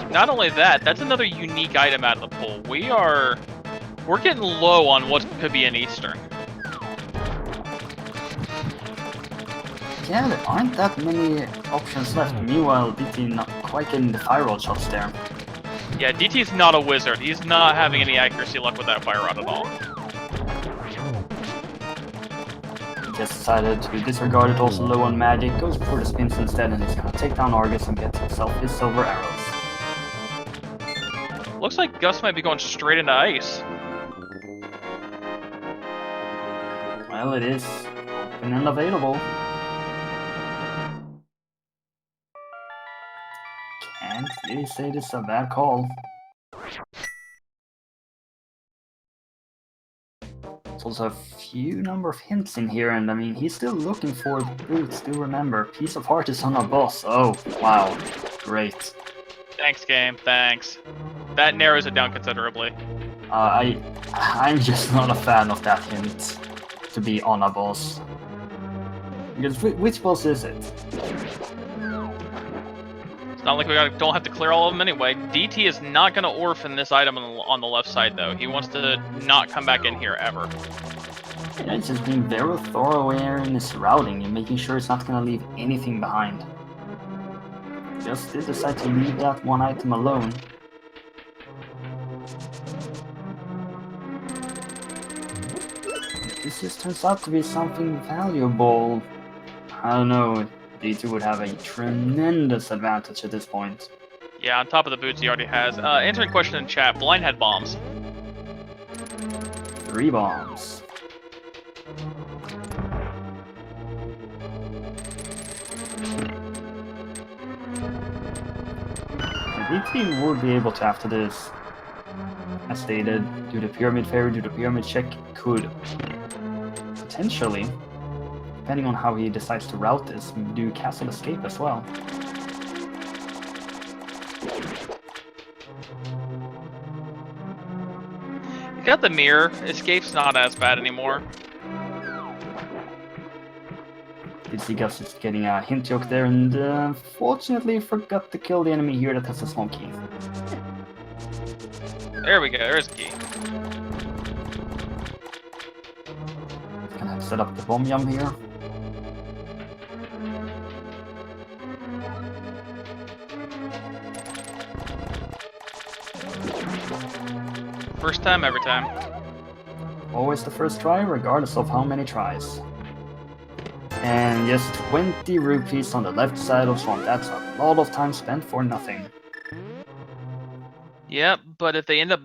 S2: Not only that, that's another unique item out of the pool. We're getting low on what could be an Eastern.
S1: Yeah, there aren't that many options left. Meanwhile, DT not quite getting the fire rod shots there.
S2: Yeah, DT's not a wizard. He's not having any accuracy luck with that fire rod at all.
S1: Just decided to disregard it, also low on magic, goes for the spins instead, and he's gonna take down Argus and get himself his silver arrows.
S2: Looks like Gus might be going straight into ice.
S1: Well, it is open and available. Can't really say this is a bad call. There's also a few number of hints in here, and I mean, he's still looking for boots, do remember. Piece of Heart is on a boss. Oh, wow. Great.
S2: Thanks, game. Thanks. That narrows it down considerably.
S1: I'm just not a fan of that hint to be on a boss. Because which boss is it?
S2: It's not like we don't have to clear all of them anyway. DT is not going to orphan this item on the left side, though. He wants to not come back in here ever.
S1: Yeah, it's just being very thorough in his routing and making sure it's not going to leave anything behind. Just did decide to leave that one item alone. If this just turns out to be something valuable, I don't know, DT would have a tremendous advantage at this point.
S2: Yeah, on top of the boots he already has. Answering question in chat, Blind had bombs.
S1: 3 bombs. DT would be able to, after this, as stated, do the pyramid fairy, do the pyramid check, could potentially, depending on how he decides to route this, do castle escape as well.
S2: You got the mirror. Escape's not as bad anymore.
S1: Did see Gus is getting a hint joke there, and fortunately forgot to kill the enemy here that has a swamp key.
S2: There we go, there's the key.
S1: Gonna have to set up the bomb jump here.
S2: First time, every time.
S1: Always the first try, regardless of how many tries. And just 20 rupees on the left side of Swamp. That's a lot of time spent for nothing.
S2: Yep, but if they end up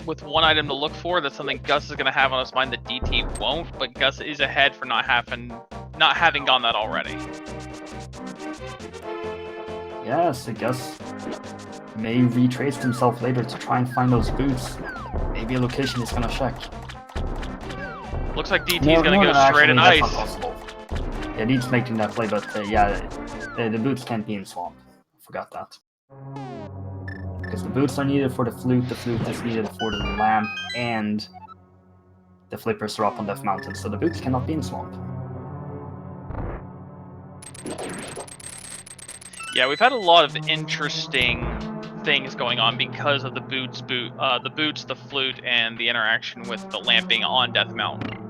S2: with one item to look for, that's something Gus is going to have on his mind that DT won't, but Gus is ahead for not having gone that already.
S1: Yes, Gus may retrace himself later to try and find those boots. Maybe a location is going to check.
S2: Looks like DT is going to go straight in ice.
S1: That's not possible. Yeah, DT's making that play, but yeah, the boots can't be in Swamp. Forgot that. Because the boots are needed for the flute is needed for the lamp, and the flippers are up on Death Mountain, so the boots cannot be in Swamp.
S2: Yeah, we've had a lot of interesting things going on because of the boots, the flute, and the interaction with the lamp being on Death Mountain.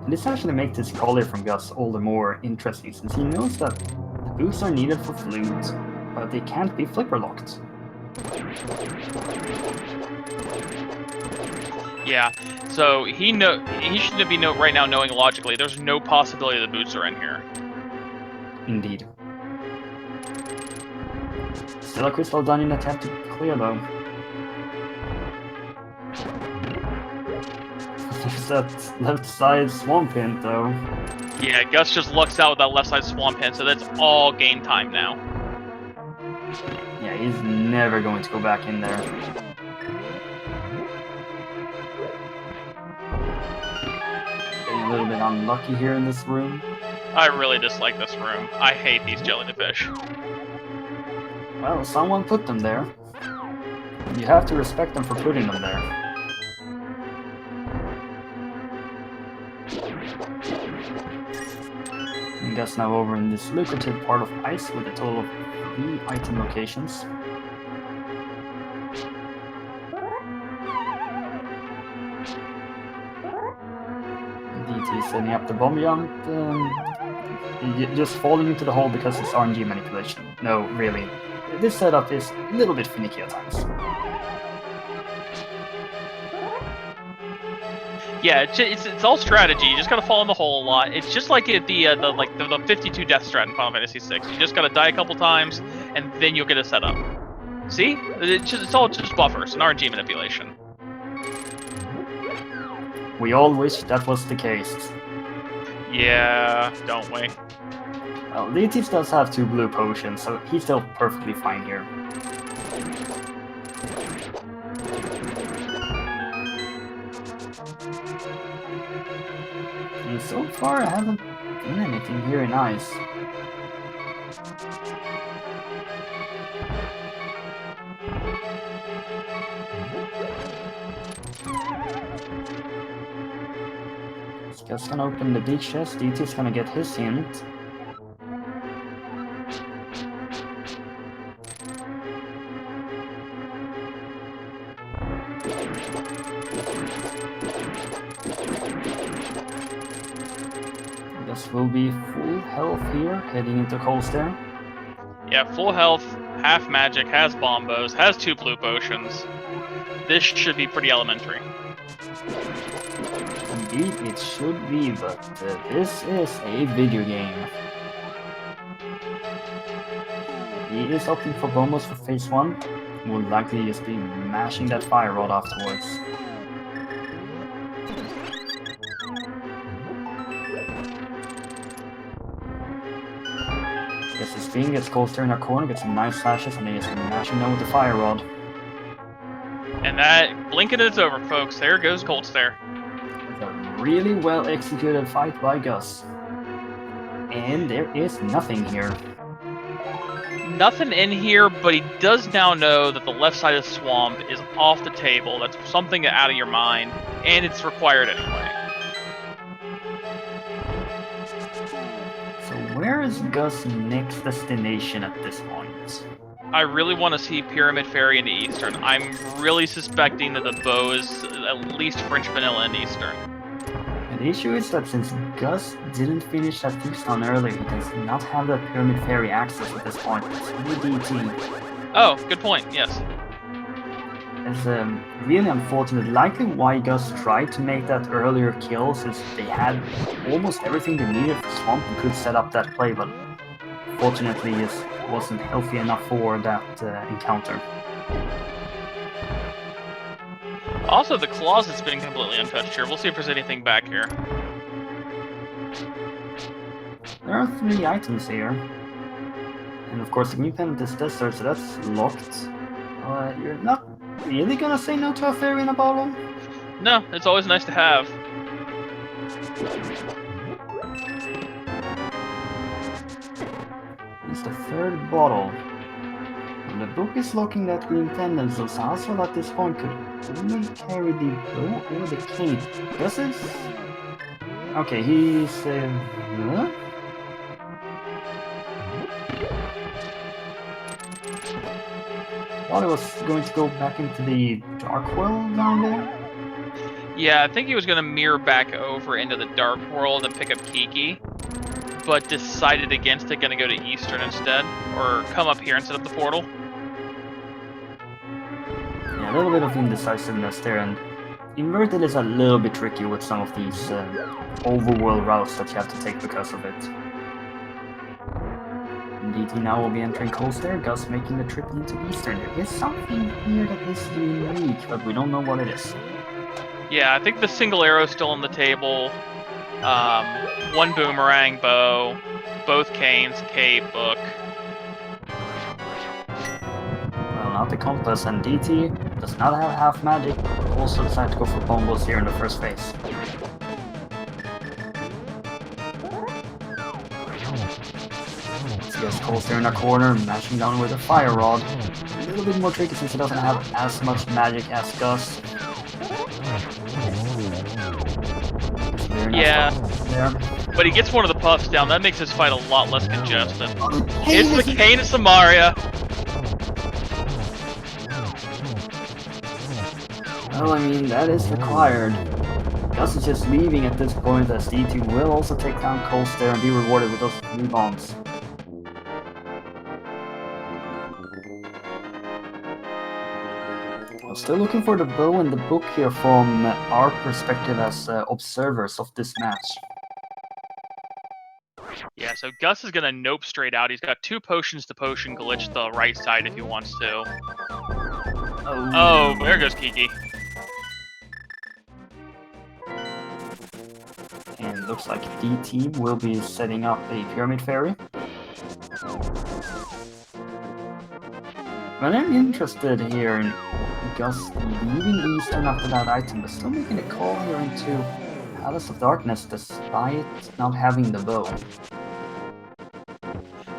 S1: And this actually makes this call here from Gus all the more interesting, since he knows that the boots are needed for flute, but they can't be flipper locked.
S2: Yeah, so he should be right now knowing logically there's no possibility the boots are in here.
S1: Indeed. Still a crystal dungeon attempt to clear though. There's that left side swamp hint though.
S2: Yeah, Gus just lucks out with that left side swamp hint, so that's all game time now.
S1: Yeah, he's never going to go back in there. bit unlucky here in this room.
S2: I really dislike this room. I hate these jellyfish.
S1: Well, someone put them there. You have to respect them for putting them there. I guess now over in this lucrative part of ice with a total of 3 item locations. DT setting up the bomb jump. Just falling into the hole because it's RNG manipulation. No, really. This setup is a little bit finicky at times.
S2: Yeah, it's all strategy. You just gotta fall in the hole a lot. It's just like the 52 death strat in Final Fantasy VI. You just gotta die a couple times, and then you'll get a setup. See? It's all just buffers and RNG manipulation.
S1: We all wish that was the case.
S2: Yeah, don't we?
S1: Well, DT does have 2 blue potions, so he's still perfectly fine here. And so far, I haven't done anything here in ice. Just gonna open the big chest. DT's gonna get his hint. This will be full health here, heading into Colster.
S2: Yeah, full health, half magic, has bombos, has 2 blue potions. This should be pretty elementary.
S1: Indeed, it should be, but this is a video game. He is opting for bombos for phase 1. Will likely just be mashing that fire rod afterwards. Gets his thing, gets Colster in a corner, gets some nice slashes, and then he's mashing down with the fire rod.
S2: And that blinking it's over, folks. There goes Colster.
S1: A really well executed fight by Gus. And there is nothing here.
S2: Nothing in here, but he does now know that the left side of the swamp is off the table. That's something out of your mind, and it's required anyway.
S1: So where is Gus' next destination at this point?
S2: I really want to see Pyramid Fairy into Eastern. I'm really suspecting that the bow is at least French Vanilla in Eastern.
S1: And the issue is that since Gus didn't finish that Thief's Town earlier, he does not have that Pyramid Fairy access at this point. It's only DT.
S2: Oh, good point, yes.
S1: It's really unfortunate. Likely why Gus tried to make that earlier kill, since they had almost everything they needed for Swamp and could set up that play, but fortunately it wasn't healthy enough for that encounter.
S2: Also, the closet's been completely untouched here. We'll see if there's anything back here.
S1: There are 3 items here. And of course the green pendant is desert, so that's locked. You're not really gonna say no to a fairy in a bottle?
S2: No, it's always nice to have.
S1: It's the 3rd bottle. And the book is locking that green pendant, so Saswell at this point could only carry the bow or the cape. This is... Okay, he's... huh? Thought he was going to go back into the dark world down there.
S2: Yeah, I think he was going to mirror back over into the Dark World and pick up Kiki, but decided against it, going to go to Eastern instead, or come up here and set up the portal.
S1: Yeah, a little bit of indecisiveness there, and Inverted is a little bit tricky with some of these overworld routes that you have to take because of it. DT now will be entering Colster, Gus making the trip into Eastern. There is something here that is unique, but we don't know what it is.
S2: Yeah, I think the single arrow is still on the table. 1 boomerang bow, both canes, cape, book.
S1: Well, not the compass, and DT does not have half magic, but also decided to go for bombos here in the first phase. He has Cold Stare in a corner, mashing down with a Fire Rod. A little bit more tricky since he doesn't have as much magic as Gus. Very nice
S2: Yeah.
S1: there.
S2: But he gets one of the puffs down. That makes his fight a lot less congested.
S1: Oh,
S2: It's the Cane of Samaria.
S1: Well, I mean, that is required. Gus is just leaving at this point, as DT will also take down Cold Stare and be rewarded with those 3 bombs. I'm still looking for the bow in the book here from our perspective as observers of this match.
S2: Yeah, so Gus is gonna nope straight out. He's got 2 potions to potion glitch the right side if he wants to. Oh, there goes Kiki.
S1: And looks like DT will be setting up a Pyramid Fairy. Well, I'm interested here in Gus leaving Eastern after that item, but still making a call here into Palace of Darkness despite not having the bow.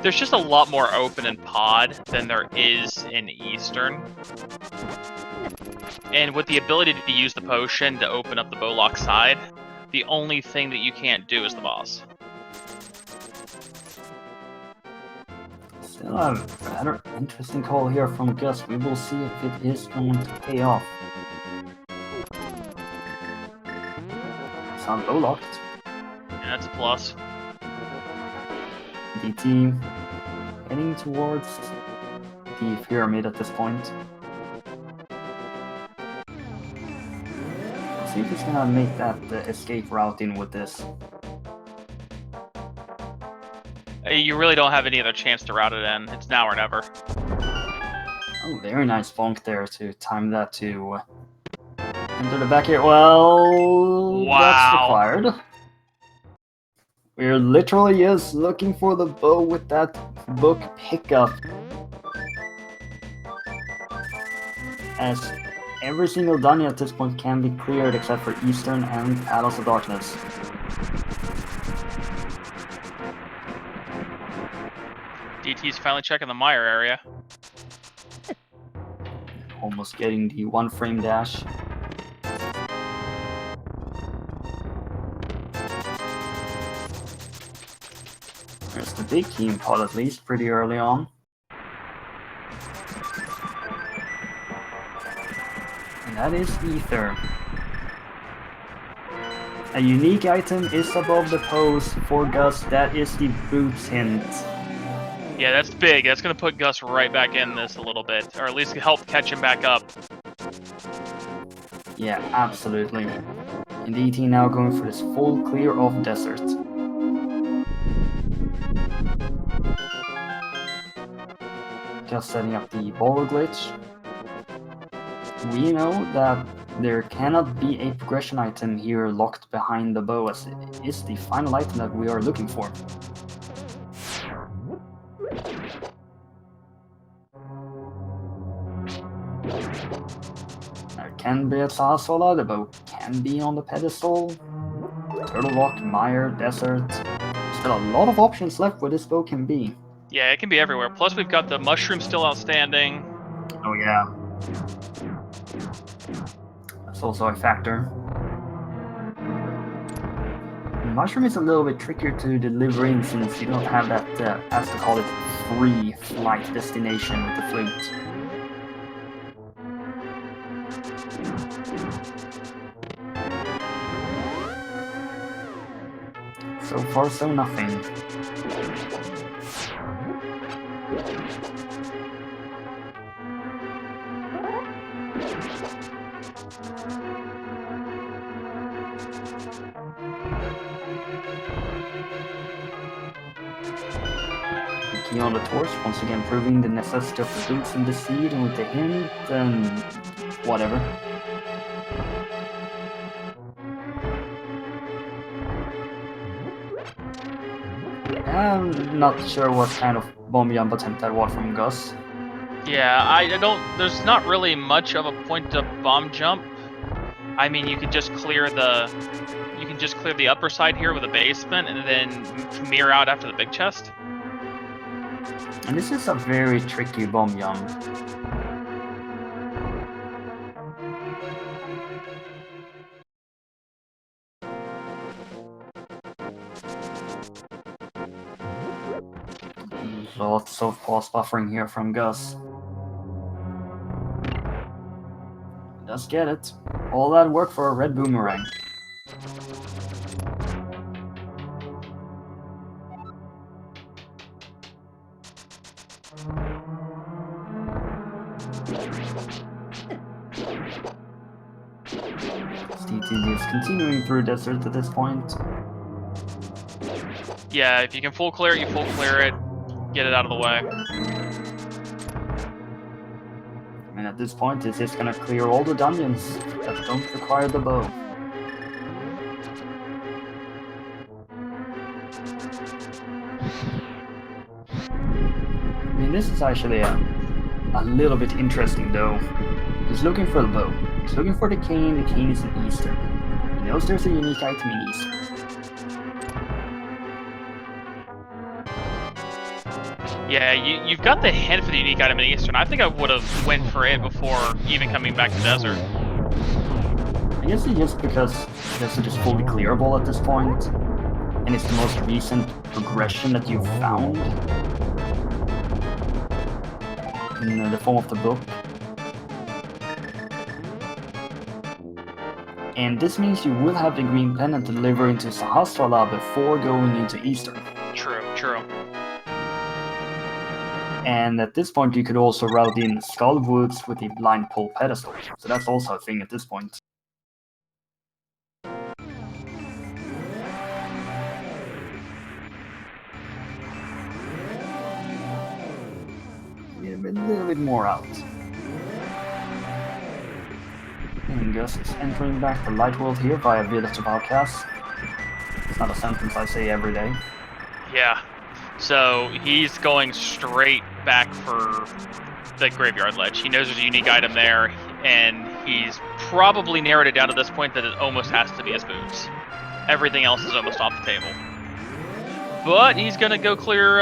S2: There's just a lot more open in Pod than there is in Eastern. And with the ability to use the potion to open up the bowlock side, the only thing that you can't do is the boss.
S1: Still a rather interesting call here from Gus. We will see if it is going to pay off. Sound low locked.
S2: Yeah, that's a plus.
S1: DT heading towards the pyramid at this point. Let's see if he's gonna make that escape route in with this.
S2: You really don't have any other chance to route it in. It's now or never.
S1: Oh, very nice bonk there to time that to enter the back here. Well,
S2: Wow.
S1: That's required. We're literally just looking for the bow with that book pickup. As every single dungeon at this point can be cleared except for Eastern and Palace of Darkness.
S2: DT's finally checking the mire area.
S1: Almost getting the 1-frame dash. There's the big team pod at least pretty early on. And that is Ether. A unique item is above the pose for Gus. That is the boots hint.
S2: Yeah, that's big. That's going to put Gus right back in this a little bit, or at least help catch him back up.
S1: Yeah, absolutely. And DT now going for this full clear of desert. Just setting up the ball glitch. We know that there cannot be a progression item here locked behind the bow, as it is the final item that we are looking for. There can be a Sassola, the bow can be on the pedestal. Turtle Rock, Mire, Desert. Still a lot of options left where this bow can be.
S2: Yeah, it can be everywhere. Plus, we've got the mushroom still outstanding.
S1: Oh yeah. That's also a factor. Mushroom is a little bit trickier to deliver in since you don't have that, as to call it, free flight destination with the flute. So far, so nothing. Key on the torch, once again proving the necessity of the boots in the seed, and with the hint, and whatever. I'm not sure what kind of bomb jump attempt that was from Gus.
S2: Yeah, I don't. There's not really much of a point to bomb jump. I mean, you can just clear the. You can just clear the upper side here with a basement, and then mirror out after the big chest.
S1: And this is a very tricky bomb jump. Lots of pause buffering here from Gus. Does get it. All that work for a red boomerang. DT is continuing through desert at this point.
S2: Yeah, if you can full clear it, you full clear it. Get it out of the way.
S1: And at this point, it's just gonna clear all the dungeons that don't require the bow. I mean, this is actually a little bit interesting though. He's looking for the bow. He's looking for the cane is in Eastern. He knows there's a unique item in Eastern.
S2: Yeah, you've got the hint for the unique item in Eastern. I think I would have went for it before even coming back to Desert.
S1: I guess it's just because Desert is fully clearable at this point, and it's the most recent progression that you've found in the form of the book. And this means you will have the green pennant deliver into Sahasrara before going into Eastern.
S2: True, true.
S1: And at this point, you could also route in Skullwoods with the blind pole pedestal. So that's also a thing at this point. A little bit more out. And Gus is entering back the light world here via Village of Outcasts. It's not a sentence I say every day.
S2: Yeah. So he's going straight back for the graveyard ledge. He knows there's a unique item there, and he's probably narrowed it down to this point that it almost has to be his boots. Everything else is almost off the table. But he's gonna go clear.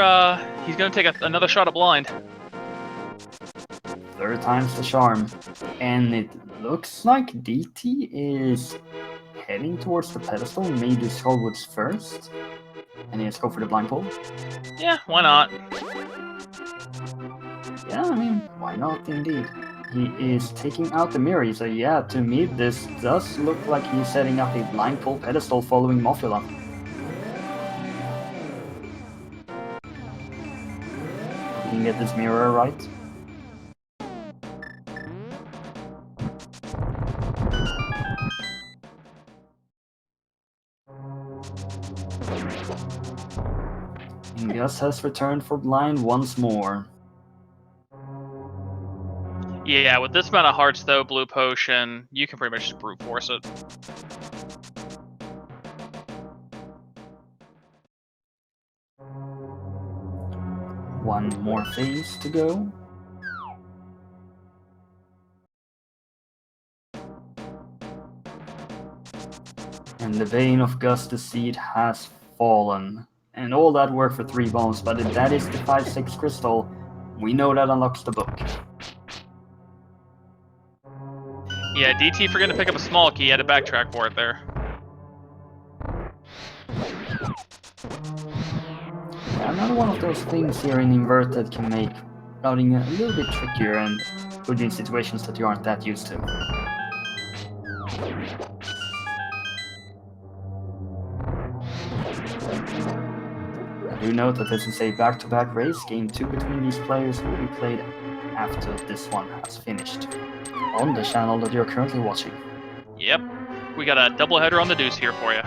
S2: He's gonna take another shot at blind.
S1: Third time's the charm, and it looks like DT is heading towards the pedestal. Maybe Skullwoods first. And let's go for the blind pole.
S2: Yeah, why not?
S1: Yeah, I mean, why not indeed? He is taking out the mirror. So yeah, to me this does look like he's setting up a blind pole pedestal following Mothula. You can get this mirror right. And Gus has returned for blind once more.
S2: Yeah, with this amount of hearts though, blue potion, you can pretty much just brute force it.
S1: One more phase to go. And the vein of Gus the Seed has fallen. And all that work for 3 bones, but if that is the 5-6 crystal, we know that unlocks the book.
S2: Yeah, DT forgot to pick up a small key, he had to backtrack for it there.
S1: Yeah, another one of those things here in Inverted can make routing a little bit trickier and put you in situations that you aren't that used to. I do note that this is a back-to-back race. Game 2 between these players will be played after this one has finished on the channel that you're currently watching.
S2: Yep, we got a doubleheader on the deuce here for you.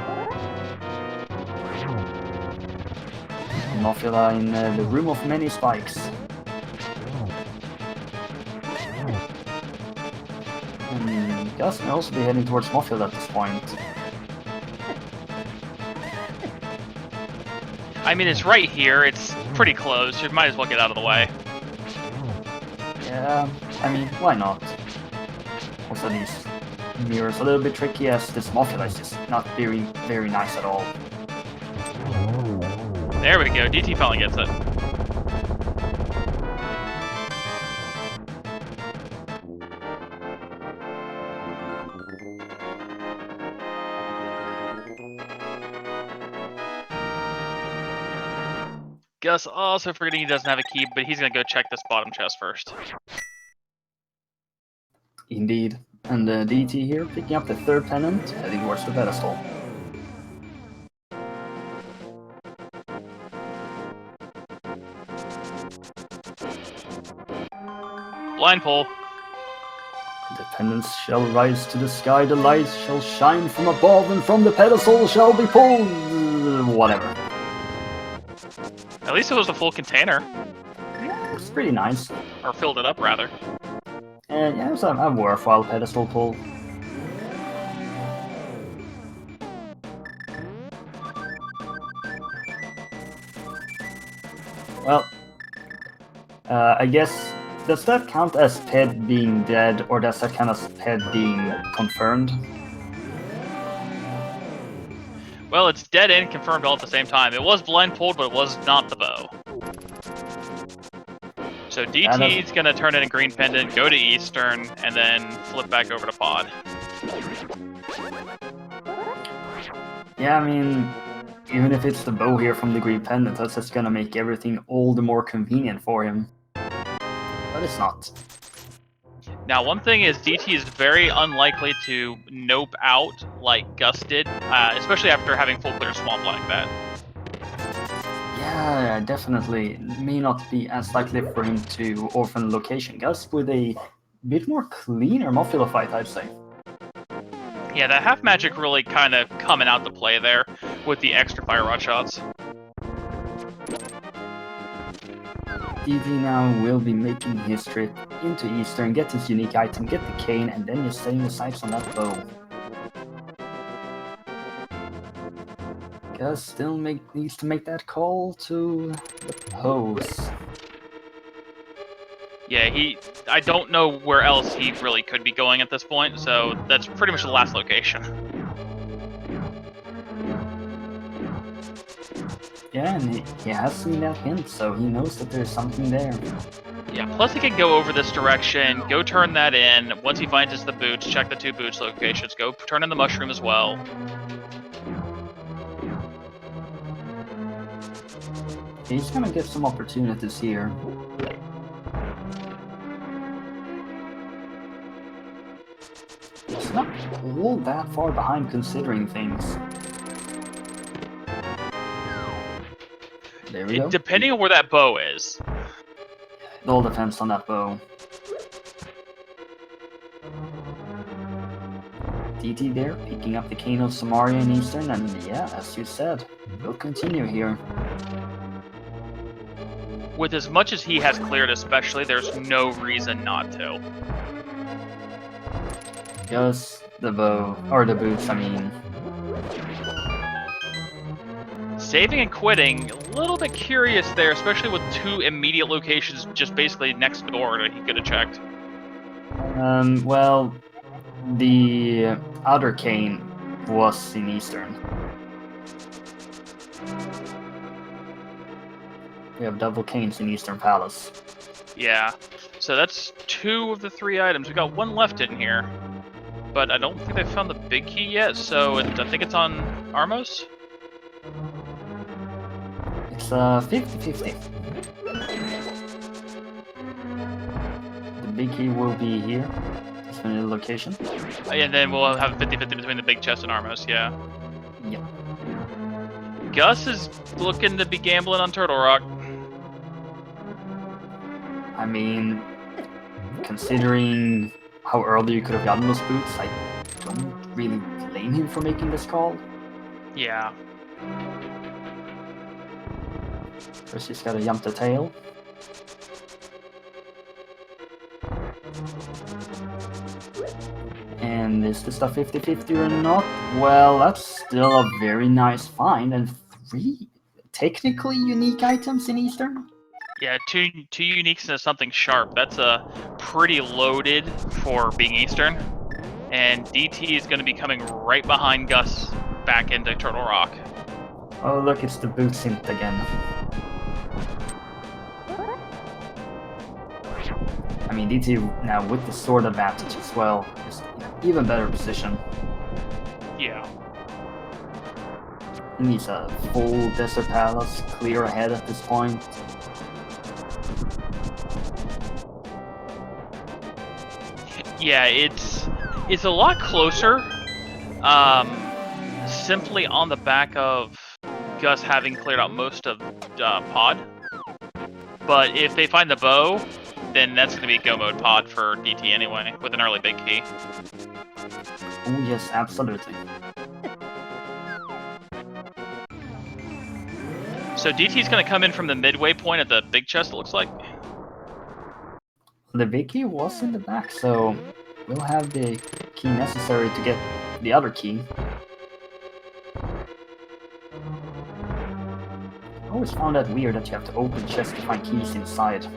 S1: Mothula in the room of many spikes. And Gus may also be heading towards Mothula at this point.
S2: I mean, it's right here, it's pretty close, you might as well get out of the way.
S1: Yeah, I mean, why not? Also, these mirrors a little bit tricky as this Mothula is just not very nice at all.
S2: There we go, DT finally gets it. Gus also forgetting he doesn't have a key, but he's gonna go check this bottom chest first.
S1: Indeed. And DT here, picking up the third pennant, heading towards the pedestal.
S2: Blind pull.
S1: The pennants shall rise to the sky, the lights shall shine from above, and from the pedestal shall be pulled. Whatever.
S2: At least it was a full container.
S1: Yeah, it's pretty nice.
S2: Or filled it up, rather.
S1: And yeah, it's a worthwhile pedestal pull. Well, I guess, does that count as Ped being dead, or does that count as Ped being confirmed?
S2: Well, it's dead and confirmed all at the same time. It was blind pulled, but it was not the bow. So DT's gonna turn in a green pendant, go to Eastern, and then flip back over to Pod.
S1: Yeah, I mean, even if it's the bow here from the green pendant, that's just gonna make everything all the more convenient for him. But it's not.
S2: Now, one thing is DT is very unlikely to nope out like Gus did, especially after having full clear swamp like that.
S1: Yeah, definitely. It may not be as likely for him to orphan location. Gus with a bit more cleaner Mophila fight, I'd say.
S2: Yeah, that half magic really kind of coming out to play there with the extra fire rod shots.
S1: DT now will be making his trip into Eastern, get his unique item, get the cane, and then just setting the sights on that bow. Gus still needs to make that call to the pose.
S2: Yeah, I don't know where else he really could be going at this point, so that's pretty much the last location.
S1: Yeah, and he has seen that hint, so he knows that there's something there.
S2: Yeah, plus he can go over this direction, go turn that in. Once he finds it's the boots, check the 2 boots locations, go turn in the mushroom as well.
S1: He's gonna get some opportunities here. It's not all that far behind considering things. There we go.
S2: Depending on where that bow is.
S1: It all depends on that bow. DT there, picking up the cane of Samaria in Eastern, and yeah, as you said, we'll continue here.
S2: With as much as he has cleared especially, there's no reason not to.
S1: Just the bow, or the boots, I mean.
S2: Saving and quitting, a little bit curious there, especially with 2 immediate locations just basically next door that he could have checked.
S1: Well, the other cane was in Eastern. We have double canes in Eastern Palace.
S2: Yeah, so that's 2 of the 3 items. We got 1 left in here, but I don't think they found the big key yet, so I think it's on Armos?
S1: It's 50-50. The big key will be here. It's in the location.
S2: And then we'll have 50-50 between the big chest and Armos, yeah.
S1: Yep.
S2: Gus is looking to be gambling on Turtle Rock.
S1: I mean, considering how early you could have gotten those boots, I don't really blame him for making this call.
S2: Yeah.
S1: First he's gotta jump the tail. And is this stuff 50-50 or not? Well, that's still a very nice find, and 3 technically unique items in Eastern?
S2: Yeah, two uniques into something sharp. That's pretty loaded for being Eastern. And DT is going to be coming right behind Gus back into Turtle Rock.
S1: Oh look, it's the boot synth again. I mean, DT now with the sword advantage as well is in an even better position.
S2: Yeah.
S1: He's a full Desert Palace, clear ahead at this point.
S2: Yeah, it's a lot closer. Simply on the back of Gus having cleared out most of pod. But if they find the bow, then that's going to be go mode pod for DT anyway, with an early big key.
S1: Oh yes, absolutely.
S2: So DT's going to come in from the midway point at the big chest, it looks like.
S1: The big key was in the back, so we'll have the key necessary to get the other key. I always found that weird that you have to open chests to find keys inside.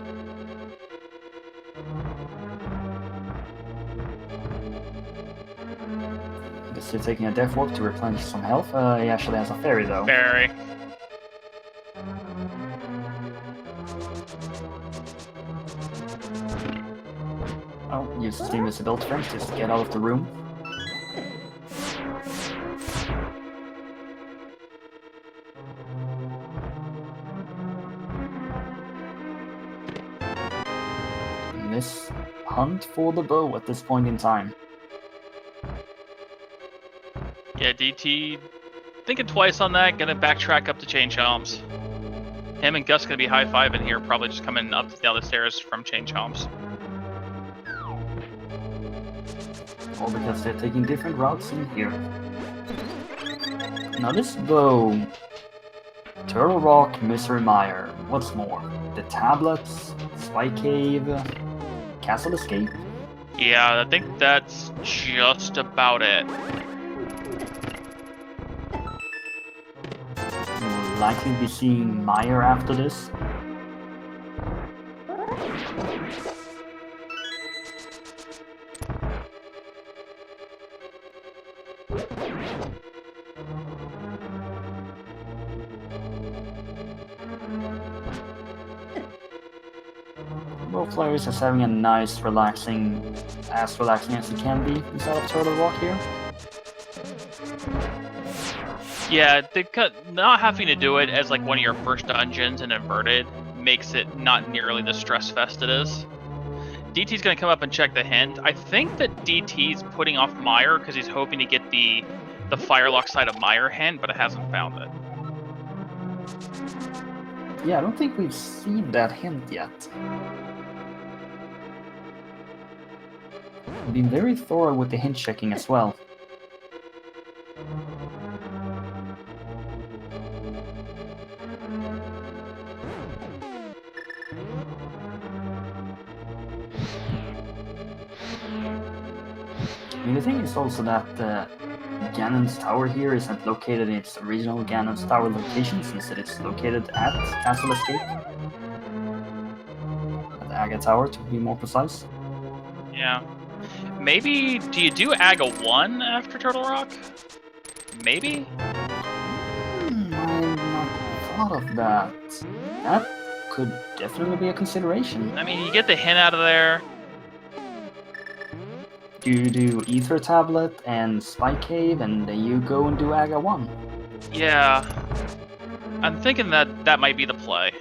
S1: I guess you're taking a death walk to replenish some health. He actually has a fairy though.
S2: Fairy.
S1: Oh, use the invisibility frames, just get out of the room. Miss hunt for the bow at this point in time.
S2: Yeah, DT thinking twice on that, gonna backtrack up to Chain Chomps. Him and Gus gonna be high-fiving here, probably just coming up down the stairs from Chain Chomps.
S1: All because they're taking different routes in here. Now this bow... Turtle Rock, Misery Mire, what's more? The tablets, Spy Cave, Castle Escape?
S2: Yeah, I think that's just about it.
S1: We'll likely be seeing Mire after this. Both players is having a nice, relaxing as it can be inside of Turtle Rock here.
S2: Yeah, not having to do it as like one of your first dungeons in Inverted makes it not nearly the stress fest it is. DT's gonna come up and check the hint. I think that DT's putting off Mire because he's hoping to get the Firelock side of Mire hint, but it hasn't found it.
S1: Yeah, I don't think we've seen that hint yet. Been very thorough with the hint checking as well. I mean, the thing is also that Ganon's Tower here isn't located in its original Ganon's Tower location, since it's located at Castle Escape. At the Aga Tower, to be more precise.
S2: Yeah. Maybe, do you do Aga 1 after Turtle Rock? Maybe?
S1: I've not thought of that. That could definitely be a consideration.
S2: I mean, you get the hint out of there.
S1: You do Ether Tablet and Spy Cave, and then you go and do Aga 1.
S2: Yeah. I'm thinking that might be the play.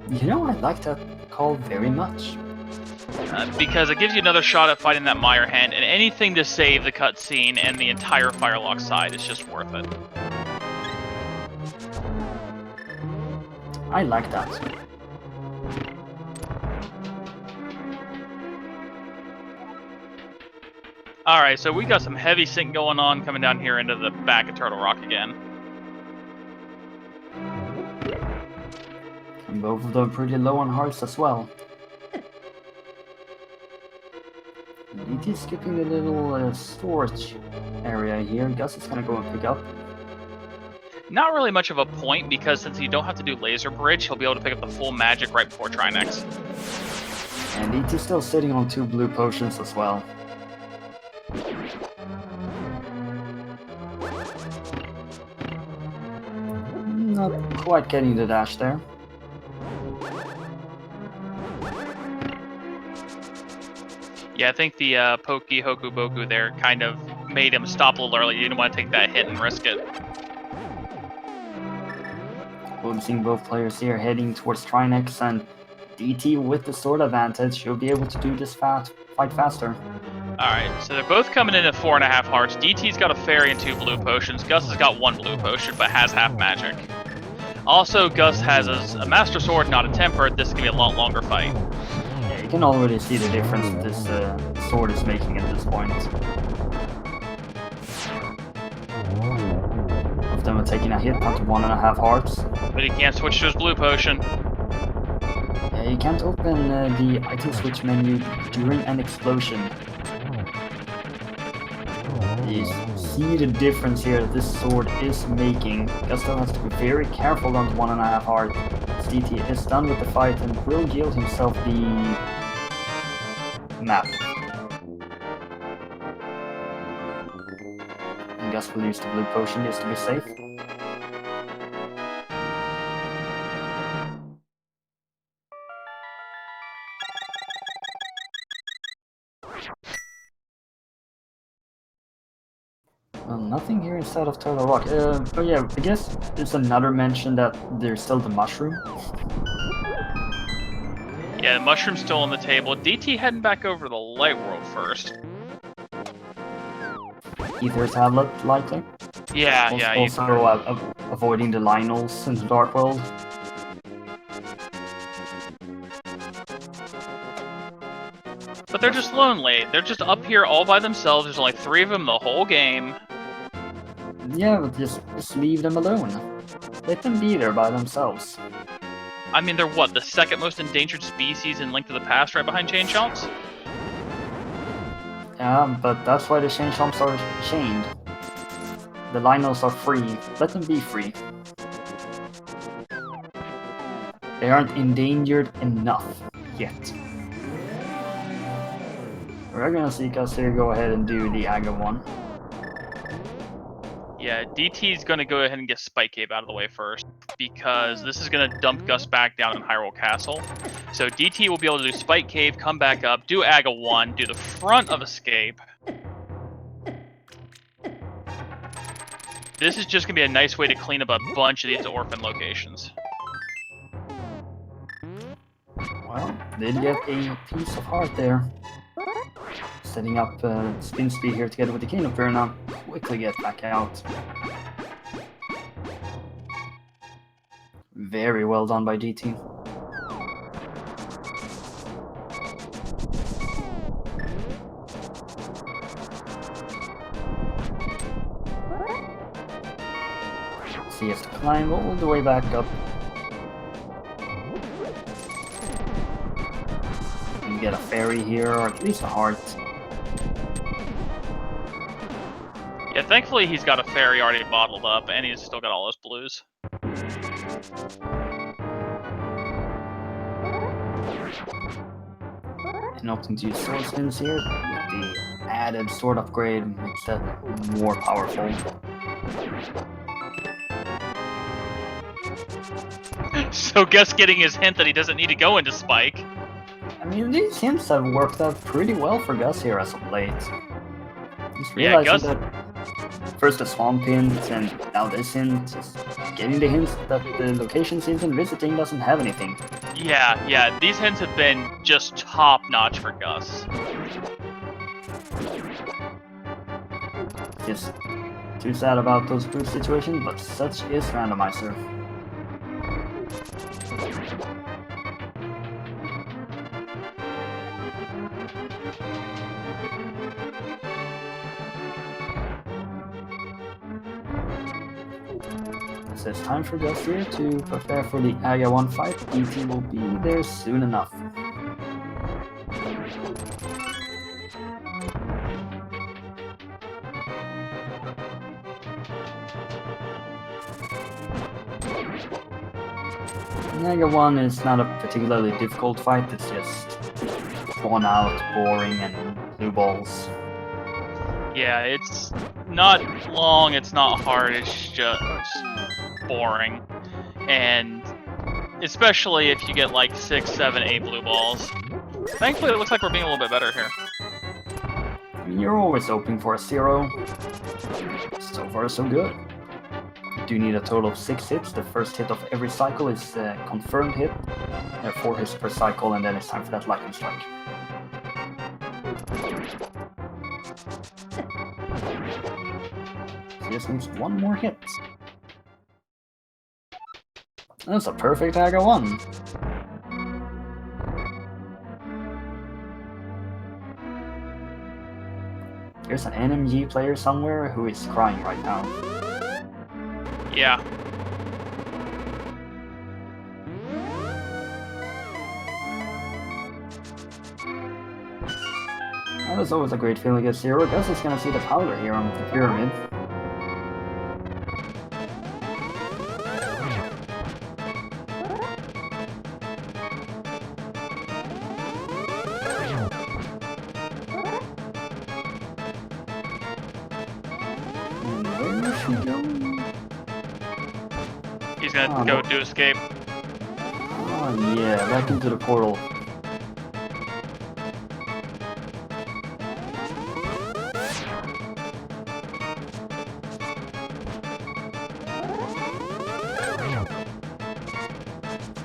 S1: You know, I like that call very much.
S2: Because it gives you another shot at fighting that Mire hand, and anything to save the cutscene and the entire Firelock side is just worth it.
S1: I like that.
S2: Alright, so we got some heavy sync going on coming down here into the back of Turtle Rock again.
S1: And both of them pretty low on hearts as well. DT skipping the little storage area here. Gus is gonna go and pick up.
S2: Not really much of a point, because since you don't have to do Laser Bridge, he'll be able to pick up the full magic right before Trinex.
S1: And DT's still sitting on 2 blue potions as well. Not quite getting the dash there.
S2: Yeah, I think the Poki Hoku Boku there kind of made him stop a little early. He didn't want to take that hit and risk it.
S1: We're seeing both players here heading towards Trinex, and DT with the sword advantage should be able to do this fight faster.
S2: Alright, so they're both coming in at 4.5 hearts. DT's got a fairy and 2 blue potions. Gus has got 1 blue potion, but has half magic. Also, Gus has a master sword, not a tempered. This is going to be a lot longer fight.
S1: Yeah, you can already see the difference this sword is making at this point. Both of them are taking a hit down to 1.5 hearts.
S2: But he can't switch to his blue potion.
S1: Yeah, you can't open the item switch menu during an explosion. You see the difference here that this sword is making. Gustav has to be very careful down to 1.5 heart. DT is done with the fight and will yield himself the map. And Gus will use the blue potion just to be safe. Well, nothing here inside of Turtle Rock. But yeah, I guess there's another mention that there's still the mushroom.
S2: Yeah, the mushroom's still on the table. DT heading back over to the light world first.
S1: Ether tablet, likely.
S2: Yeah,
S1: Also, avoiding the Lionels in the Dark World.
S2: But they're just lonely. They're just up here all by themselves. There's only 3 of them the whole game.
S1: Yeah, but just leave them alone. Let them be there by themselves.
S2: I mean, they're what, the 2nd most endangered species in Link to the Past, right behind chain chomps?
S1: Yeah, but that's why the chain chomps are chained. The Lionels are free. Let them be free. They aren't endangered enough yet. We're gonna see us here go ahead and do the Aga one.
S2: Yeah, DT's gonna go ahead and get Spike Cave out of the way first, because this is gonna dump Gus back down in Hyrule Castle. So DT will be able to do Spike Cave, come back up, do Aga 1, do the front of Escape. This is just gonna be a nice way to clean up a bunch of these orphan locations.
S1: Well, did get a piece of heart there. Setting up spin speed here together with the King of Bear now. Quickly get back out. Very well done by DT. So he has to climb all the way back up. And get a fairy here, or at least a heart.
S2: Yeah, thankfully he's got a fairy already bottled up, and he's still got all his blues.
S1: And opting to use sword spins here, with the added sword upgrade makes that more powerful.
S2: So Gus getting his hint that he doesn't need to go into Spike.
S1: I mean, these hints have worked out pretty well for Gus here as of late. Just
S2: Yeah,
S1: realizing that first the swamp hint, and now this hint, just getting the hints that the locations he's been visiting doesn't have anything.
S2: Yeah, these hints have been just top-notch for Gus.
S1: Just too sad about those boost situations, but such is Randomizer. So it's time for Gus here to prepare for the Aga 1 fight. DT will be there soon enough. Aga 1 is not a particularly difficult fight, it's just drawn out, boring, and blue balls.
S2: Yeah, it's not long, it's not hard, it's just boring. And especially if you get like 6, 7, 8 blue balls. Thankfully, it looks like we're being a little bit better here.
S1: mean, you're always hoping for a 0. So far, so good. You do need a total of 6 hits. The first hit of every cycle is a confirmed hit. There are 4 hits per cycle, and then it's time for that lightning strike. So just needs 1 more hit. That's a perfect Aga 1. There's an NMG player somewhere who is crying right now.
S2: Yeah.
S1: That was always a great feeling against 0. Gus is gonna see the powder here on the pyramid. And where is she going?
S2: He's gonna go do escape.
S1: Oh yeah, back into the portal.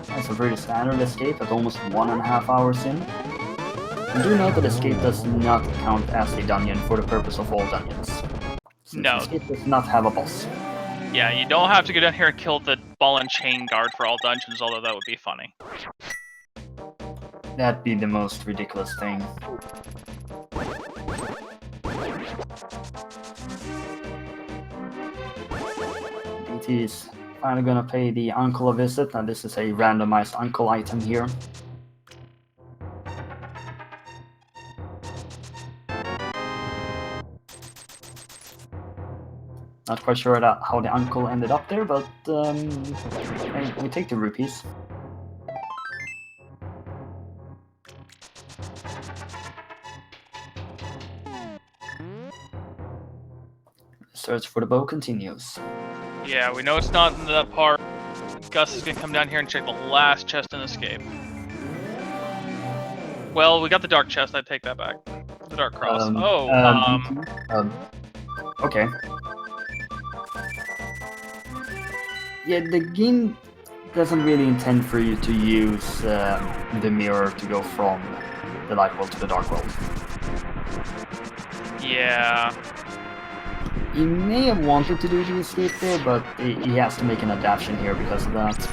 S1: That's a pretty standard escape at almost 1.5 hours in. And do note that escape does not count as a dungeon for the purpose of all dungeons. Since
S2: No.
S1: escape does not have a boss.
S2: Yeah, you don't have to go down here and kill the ball and chain guard for all dungeons, although that would be funny.
S1: That'd be the most ridiculous thing. DT is finally gonna pay the uncle a visit, and this is a randomized uncle item here. Not quite sure how the uncle ended up there, but we take the rupees. Search for the bow continues.
S2: Yeah, we know it's not in that part. Gus is gonna come down here and check the last chest and escape. Well, we got the dark chest, I'd take that back. The dark cross.
S1: Okay. Yeah, the game doesn't really intend for you to use the mirror to go from the light world to the dark world.
S2: Yeah.
S1: He may have wanted to do the escape there, but he has to make an adaptation here because of that.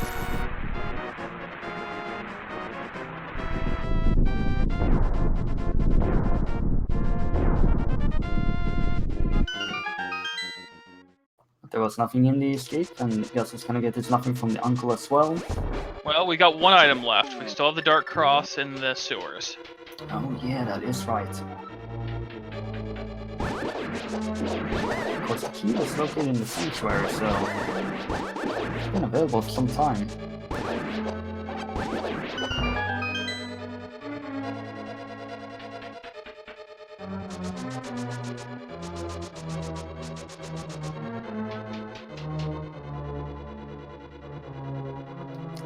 S1: There was nothing in the escape, and Gus is gonna get his nothing from the uncle as well.
S2: Well, we got one item left. We still have the dark cross in the sewers.
S1: Oh yeah, that is right. Of course, the key was located in the sanctuary, so it's been available for some time.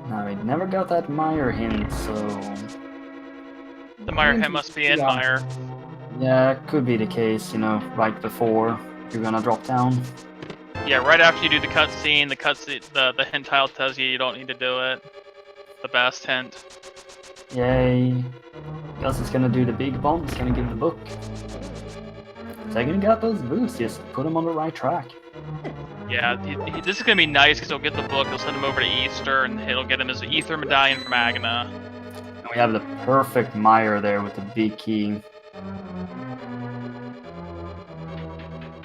S1: Now, I never got that Meyer hint, so...
S2: The Meyer hint must be in Meyer.
S1: Yeah, it could be the case, you know, right before you're gonna drop down.
S2: Yeah, right after you do the cutscene, the hint tile tells you don't need to do it. The best hint.
S1: Yay. Gus is gonna do the big bomb, he's gonna give the book. Second you got those boosts, just put him on the right track.
S2: Yeah, this is gonna be nice because he'll get the book, he'll send him over to Easter, and he'll get him his Ether Medallion from Agna.
S1: And we have the perfect Meyer there with the big key.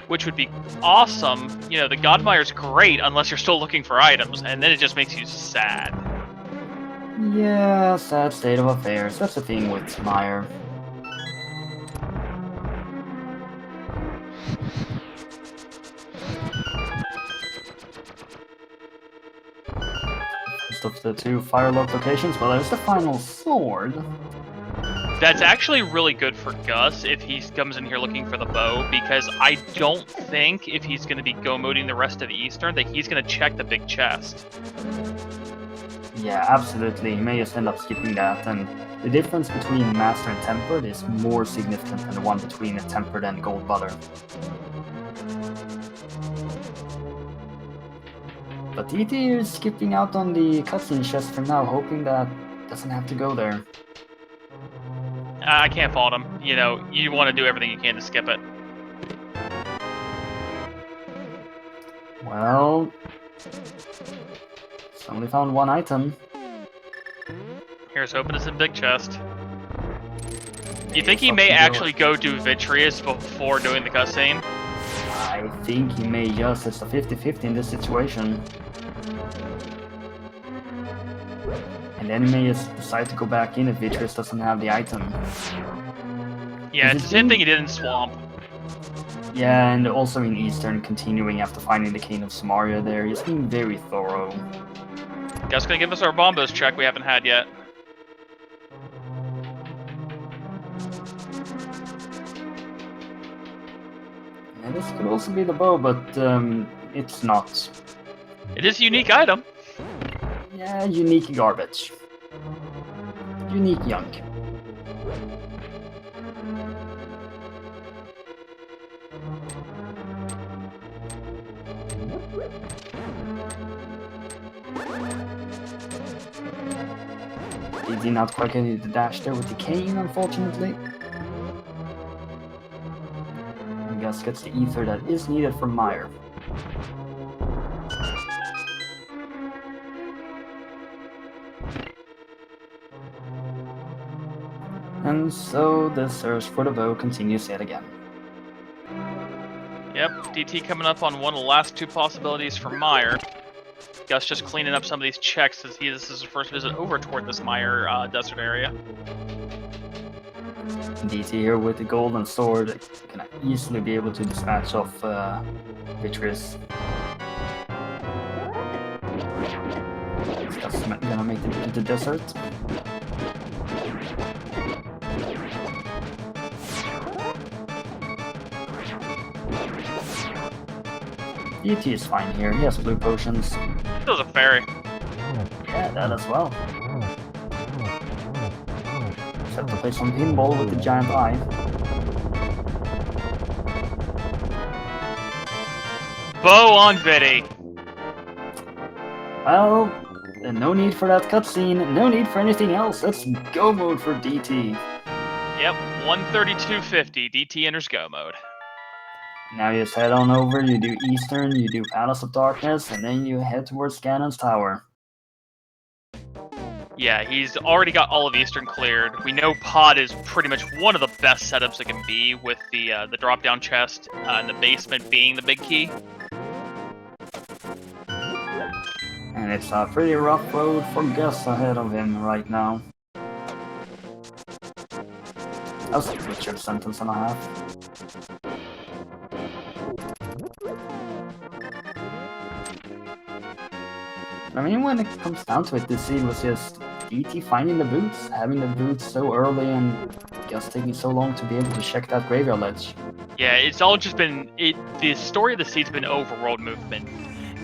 S2: Which would be awesome. You know, the God Meyer's great unless you're still looking for items, and then it just makes you sad.
S1: Yeah, sad state of affairs. That's the thing with Meyer. First of the 2 Firelock locations, well, there's the final sword.
S2: That's actually really good for Gus if he comes in here looking for the bow, because I don't think if he's going to be go-moding the rest of the Eastern that he's going to check the big chest.
S1: Yeah, absolutely. You may just end up skipping that, and the difference between Master and Tempered is more significant than the one between a Tempered and Gold Butter. But DT is skipping out on the cutscene chest for now, hoping that doesn't have to go there.
S2: I can't fault him. You know, you want to do everything you can to skip it.
S1: Well, it's only found one item.
S2: Here's hoping it's a big chest. You think he
S1: It's up
S2: may
S1: to
S2: actually go do Vitreous before doing the cutscene?
S1: I think he may just, it's a 50-50 in this situation. And then he may just decide to go back in if Vitreous doesn't have the item.
S2: Yeah, it's the same thing he did in Swamp.
S1: Yeah, and also in Eastern, continuing after finding the Cane of Samaria there, he's being very thorough.
S2: Guess gonna give us our Bombos check we haven't had yet.
S1: And this could also be the bow, but it's not.
S2: It is a unique item.
S1: Yeah, unique garbage. Unique junk. DT not quite getting the dash there with the cane, unfortunately. And Gus gets the ether that is needed from Meyer. And so the search for the bow continues yet again.
S2: Yep, DT coming up on one of the last two possibilities for Meyer. Gus just cleaning up some of these checks as this is his first visit over toward this Meyer desert area.
S1: DT here with the golden sword can easily be able to dispatch off Vitreous. Gus gonna make it into the desert. DT is fine here, he has blue potions.
S2: There's a fairy.
S1: Yeah, that as well. Except to play some pinball with the giant eye.
S2: Bow on Vitty.
S1: Well, no need for that cutscene, no need for anything else. Let's go mode for DT.
S2: Yep, 132.50. DT enters go mode.
S1: Now you just head on over, you do Eastern, you do Palace of Darkness, and then you head towards Ganon's Tower.
S2: Yeah, he's already got all of Eastern cleared. We know Pod is pretty much one of the best setups it can be, with the drop-down chest and the basement being the big key.
S1: And it's a pretty rough road for Gus ahead of him right now. That was a Richard sentence and a half. I mean, when it comes down to it, this scene was just DT finding the boots, having the boots so early, and just taking so long to be able to check that graveyard ledge.
S2: Yeah, it's all just been... The story of the seed's been overworld movement.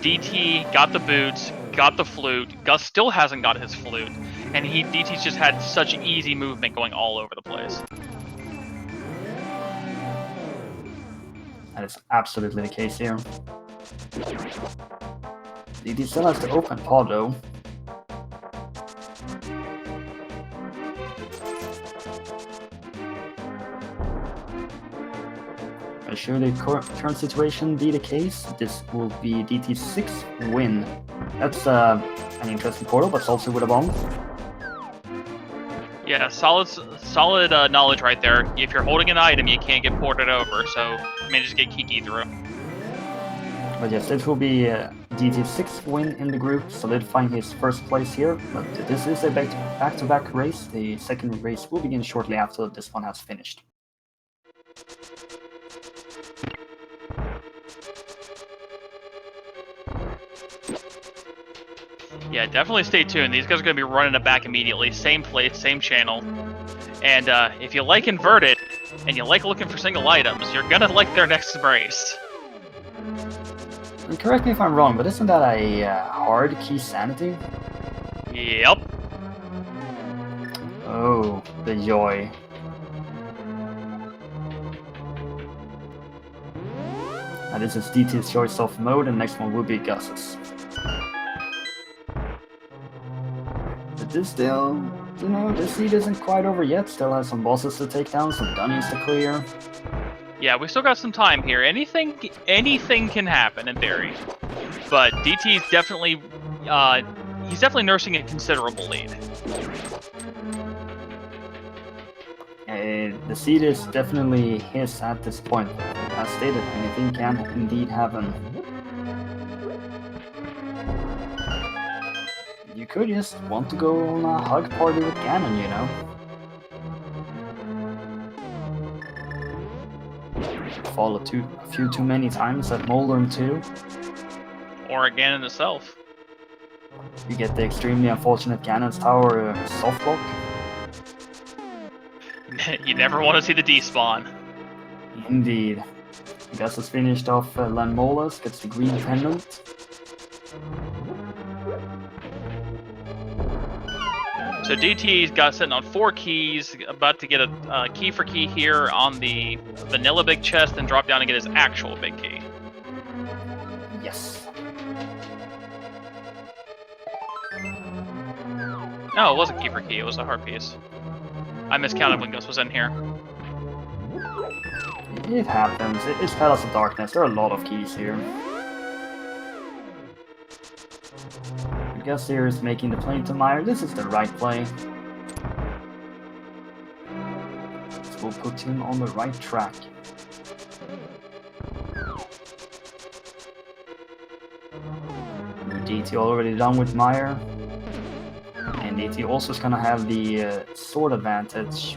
S2: DT got the boots, got the flute, Gus still hasn't got his flute, and DT's just had such easy movement going all over the place.
S1: That is absolutely the case here. DT still has to open Pod though. Should the current situation be the case, this will be DT's 6th win. That's an interesting portal, but it's also with a bomb.
S2: Yeah, solid knowledge right there. If you're holding an item, you can't get ported over, so you may just get Kiki through.
S1: But yes, this will be DT's 6th win in the group, solidifying his first place here. But this is a back-to-back race. The second race will begin shortly after this one has finished.
S2: Yeah, definitely stay tuned. These guys are going to be running it back immediately. Same place, same channel. And if you like Inverted, and you like looking for single items, you're going to like their next race.
S1: And correct me if I'm wrong, but isn't that a hard key sanity?
S2: Yep.
S1: Oh, the joy. Now this is DT's choice of mode, and next one will be Gus's. But this still, you know, this seed isn't quite over yet. Still has some bosses to take down, some dungeons to clear.
S2: Yeah, we still got some time here. Anything can happen in theory, but DT's definitely, he's definitely nursing a considerable lead.
S1: The seed is definitely his at this point. As stated, anything can indeed happen. You could just want to go on a hug party with Ganon, you know? Fall a few too many times at Moldorm 2.
S2: Or Ganon itself.
S1: You get the extremely unfortunate Ganon's Tower softlock.
S2: You never want to see the despawn.
S1: Indeed. Gus has finished off Lanmolas, gets the green pendant.
S2: So DT's got sitting on 4 keys, about to get a key for key here on the vanilla big chest, then drop down and get his actual big key.
S1: Yes.
S2: No, it wasn't key for key, it was a heart piece. I miscounted when Gus was in here.
S1: It happens. It's Palace of Darkness. There are a lot of keys here. Gus here is making the plane to Meyer. This is the right play. This will put him on the right track. DT already done with Meyer. And DT also is gonna have the sword advantage.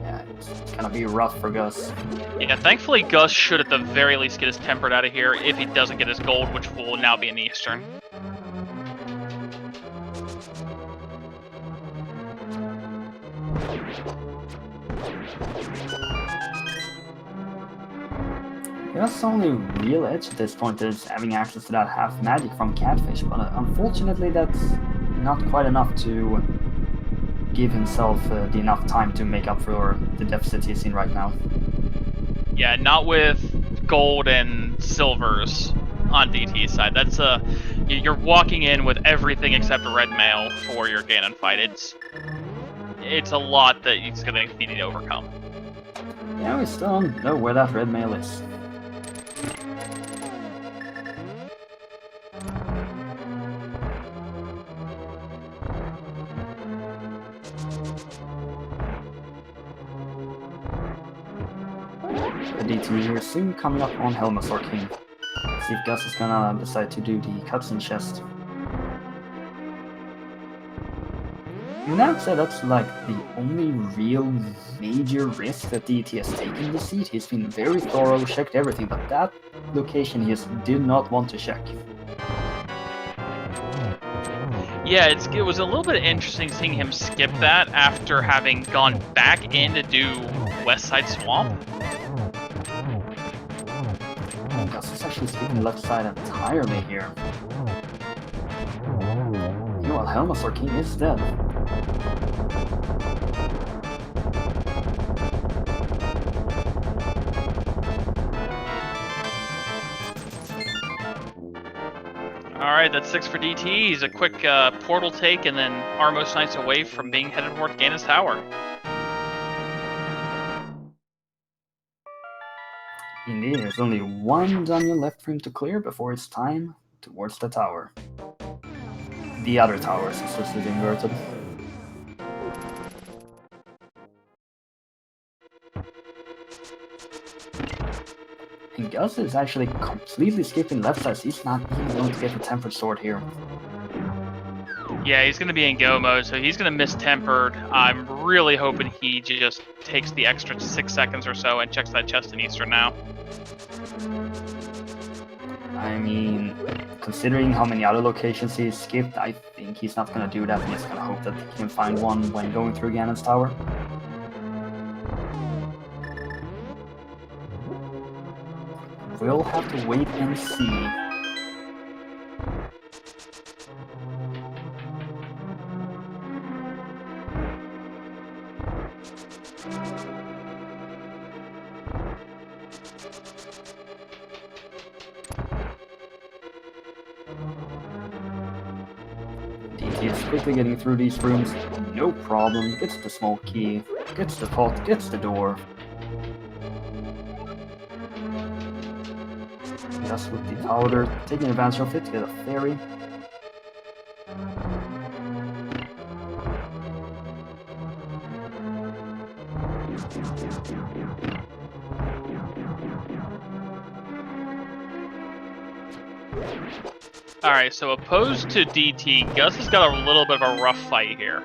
S1: Yeah, it's gonna be rough for Gus.
S2: Yeah, thankfully Gus should at the very least get his tempered out of here if he doesn't get his gold, which will now be in the Eastern.
S1: Gus' only real edge at this point is having access to that half magic from Catfish, but unfortunately that's not quite enough to give himself the enough time to make up for the deficit he's in right now.
S2: Yeah, not with gold and silvers on DT's side. That's you're walking in with everything except red mail for your Ganon fight. It's a lot that he's gonna need to overcome.
S1: Yeah, we still don't know where that red mail is. The DT here soon coming up on Helmasaur King. See if Gus is gonna decide to do the cutscene chest. And that said, that's like the only real major risk that DT has taken this seat. He's been very thorough, checked everything, but that location he just did not want to check.
S2: Yeah, it was a little bit interesting seeing him skip that after having gone back in to do West Side Swamp.
S1: Gus is actually skipping the left side entirely here. Meanwhile, Helmasaur King is dead.
S2: Alright, that's 6 for DT. He's a quick portal take and then Armos Knights away from being headed toward Ganon's Tower.
S1: Indeed, there's only one dungeon left for him to clear before it's time towards the tower. The other tower, since this is inverted. And Gus is actually completely skipping left side, so he's not even going to get the Tempered Sword here.
S2: Yeah, he's going to be in go mode, so he's going to miss Tempered. I'm really hoping he just takes the extra 6 seconds or so and checks that chest in Eastern now.
S1: I mean, considering how many other locations he's skipped, I think he's not going to do that. He's going to hope that he can find one when going through Ganon's Tower. We'll have to wait and see. DT is quickly getting through these rooms, no problem, gets the small key, gets the pot, gets the door. Just with the powder, taking advantage of it to get a fairy.
S2: Alright, so opposed to DT, Gus has got a little bit of a rough fight here.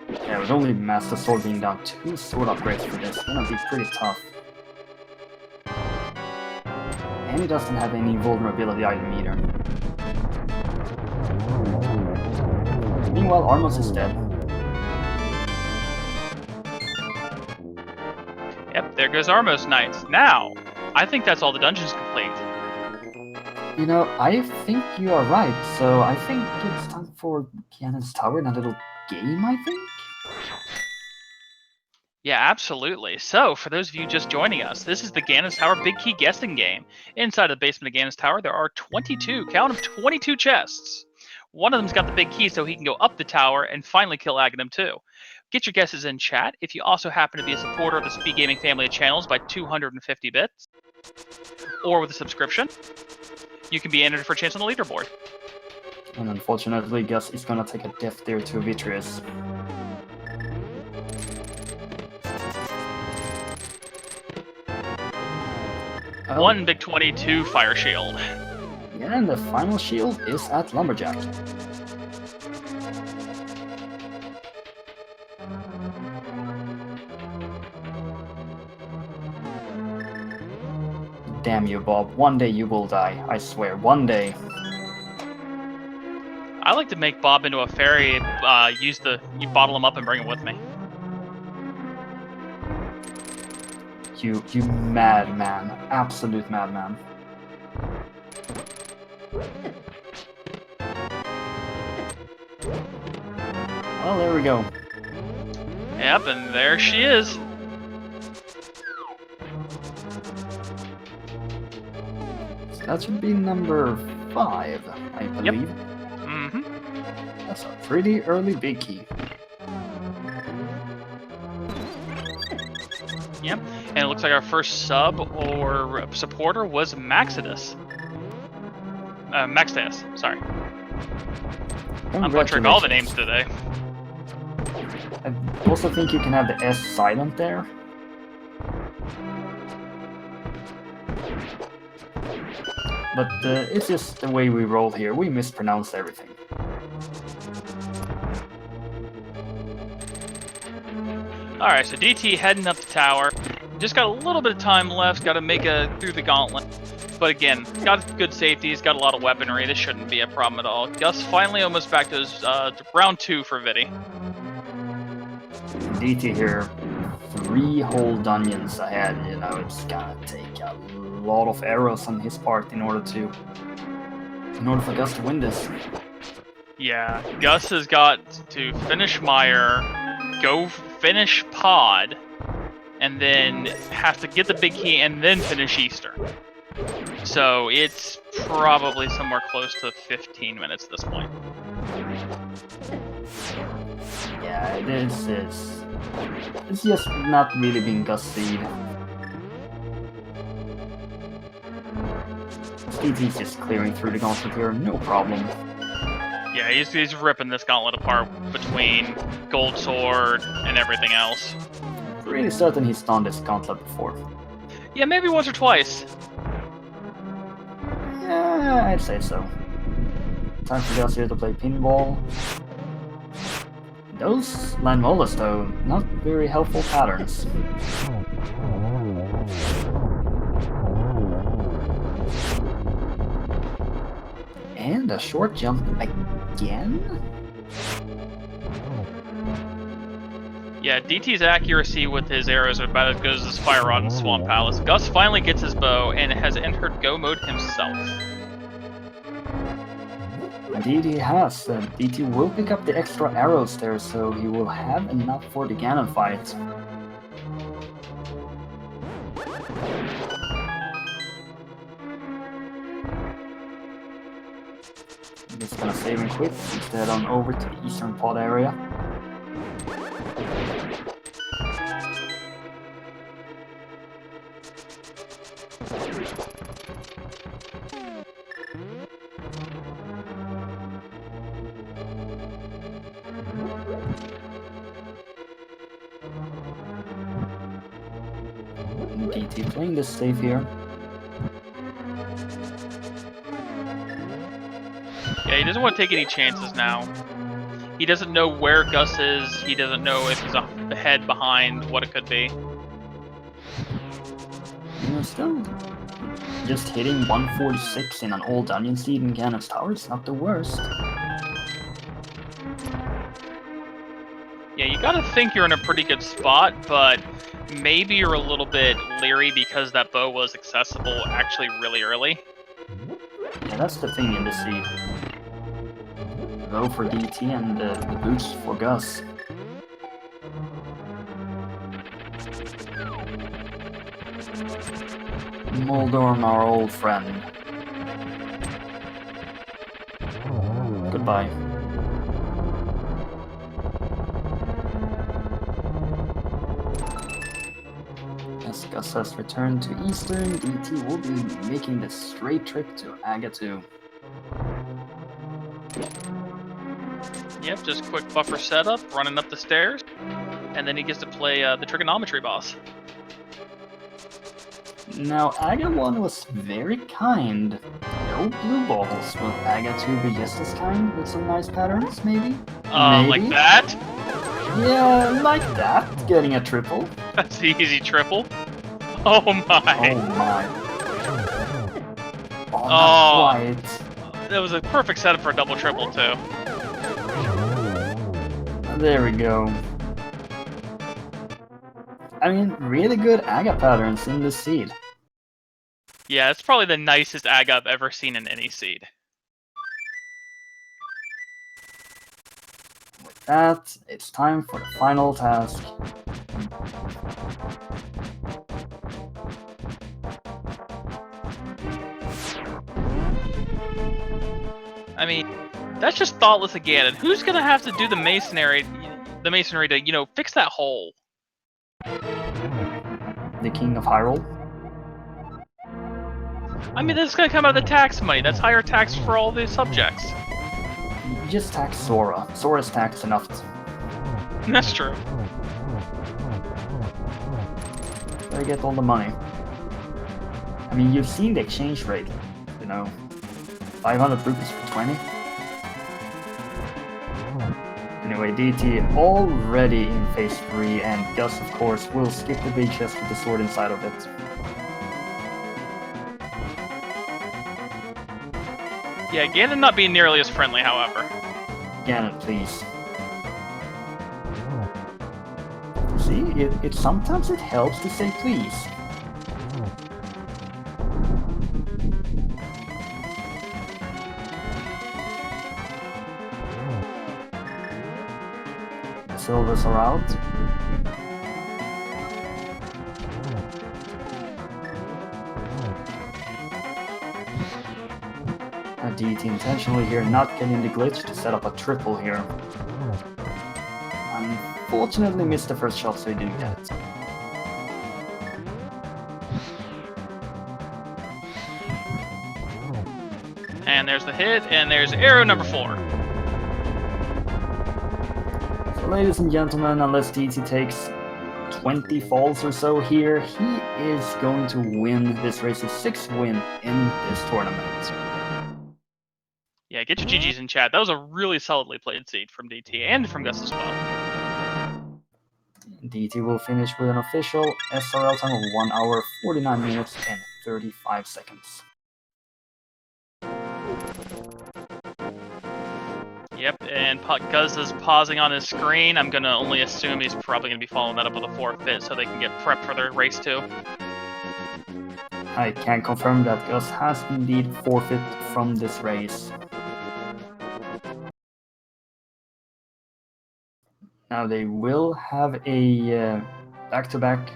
S1: Yeah, with only Master Sword being down 2 sword upgrades for this, it's gonna be pretty tough. And he doesn't have any vulnerability item either. Meanwhile, Armos is dead.
S2: Yep, there goes Armos Knights. Now, I think that's all the dungeons complete.
S1: You know, I think you are right, so I think it's time for Ganon's Tower in a little game, I think?
S2: Yeah, absolutely. So, for those of you just joining us, this is the Ganon's Tower Big Key guessing game. Inside the basement of Ganon's Tower, there are 22, count them, 22 chests. One of them's got the big key so he can go up the tower and finally kill Aghanim too. Get your guesses in chat. If you also happen to be a supporter of the Speed Gaming family of channels by 250 bits, or with a subscription, you can be entered for a chance on the leaderboard.
S1: And unfortunately, Gus is gonna take a death there to Vitreous.
S2: One big 22 fire shield.
S1: Yeah, and the final shield is at Lumberjack. Damn you, Bob. One day you will die. I swear, one day.
S2: I like to make Bob into a fairy, you bottle him up and bring him with me.
S1: You madman. Absolute madman. Well, there we go.
S2: Yep, and there she is.
S1: So that should be number 5, I believe.
S2: Yep. Mm-hmm.
S1: That's a pretty early big key.
S2: Yep, and it looks like our first sub or supporter was Maxidus. Maxidus, sorry. I'm butchering all the names today.
S1: I also think you can have the S silent there. But it's just the way we roll here. We mispronounce everything.
S2: Alright, so DT heading up the tower. Just got a little bit of time left, got to make it through the gauntlet. But again, got good safeties, got a lot of weaponry, this shouldn't be a problem at all. Gus finally almost back to his round 2 for Vidi.
S1: DT here, 3 whole dungeons ahead, you know, it's gonna take a lot of arrows on his part in order for Gus to win this.
S2: Yeah, Gus has got to finish Meyer, go finish Pod, and then have to get the big key and then finish Easter. So it's probably somewhere close to 15 minutes at this point.
S1: Yeah, it's just not really being Gus' seed. DT's just clearing through the gauntlet here, no problem.
S2: Yeah, he's ripping this gauntlet apart between Gold Sword and everything else.
S1: Pretty certain he's done this gauntlet before.
S2: Yeah, maybe once or twice.
S1: Yeah, I'd say so. Time for Gus here to play pinball. Those landmolars, though, not very helpful patterns. And a short jump again?
S2: Yeah, DT's accuracy with his arrows are about as good as his fire rod in Swamp Palace. Gus finally gets his bow and has entered go mode himself.
S1: Indeed he has. DT will pick up the extra arrows there, so he will have enough for the Ganon fight. I'm just gonna save and quit instead on over to the eastern pod area. DT playing this safe here.
S2: Yeah, he doesn't want to take any chances now. He doesn't know where Gus is. He doesn't know if he's ahead, behind, what it could be.
S1: You know, still just hitting 146 in an old onion seed in Ganon's Tower is not the worst.
S2: Yeah, you gotta think you're in a pretty good spot, but maybe you're a little bit leery because that bow was accessible actually really early.
S1: Yeah, that's the thing in this seed. Go for DT and the boost for Gus. Moldorm, our old friend. Goodbye. As Gus has returned to Eastern, DT will be making the straight trip to Aga 2.
S2: Yep, just quick buffer setup, running up the stairs, and then he gets to play the trigonometry boss.
S1: Now, Aga 1 was very kind. No blue balls. Will Aga 2 be just as kind with some nice patterns, maybe? Maybe?
S2: Like that?
S1: Yeah, like that. Getting a triple.
S2: That's the easy triple. Oh my.
S1: Oh my. Oh,
S2: Oh.
S1: not quite.
S2: That was a perfect setup for a double triple, too.
S1: There we go. I mean, really good Aga patterns in this seed.
S2: Yeah, it's probably the nicest Aga I've ever seen in any seed.
S1: With that, it's time for the final task.
S2: I mean, that's just thoughtless again. And who's gonna have to do the masonry to, you know, fix that hole?
S1: The King of Hyrule.
S2: I mean, this is gonna come out of the tax money. That's higher tax for all the subjects.
S1: You just tax Sora. Sora's tax enough.
S2: That's true.
S1: Gotta get all the money. I mean, you've seen the exchange rate. You know, 500 rupees for 20. Anyway, DT already in phase 3, and Gus, of course, will skip the big chest with the sword inside of it.
S2: Yeah, Ganon not being nearly as friendly, however.
S1: Ganon, please. See, it sometimes it helps to say please. The silvers are out. DT intentionally here not getting the glitch to set up a triple here. Unfortunately missed the first shot, so he didn't get it.
S2: And there's the hit, and there's arrow number 4.
S1: So ladies and gentlemen, unless DT takes 20 falls or so here, he is going to win this race's 6th win in this tournament.
S2: Yeah, get your GGs in chat. That was a really solidly played seed from DT and from Gus as well.
S1: DT will finish with an official SRL time of 1 hour, 49 minutes, and 35 seconds.
S2: Yep, and Gus is pausing on his screen. I'm going to only assume he's probably going to be following that up with a forfeit so they can get prepped for their race too.
S1: I can confirm that Gus has indeed forfeit from this race. Now they will have a back-to-back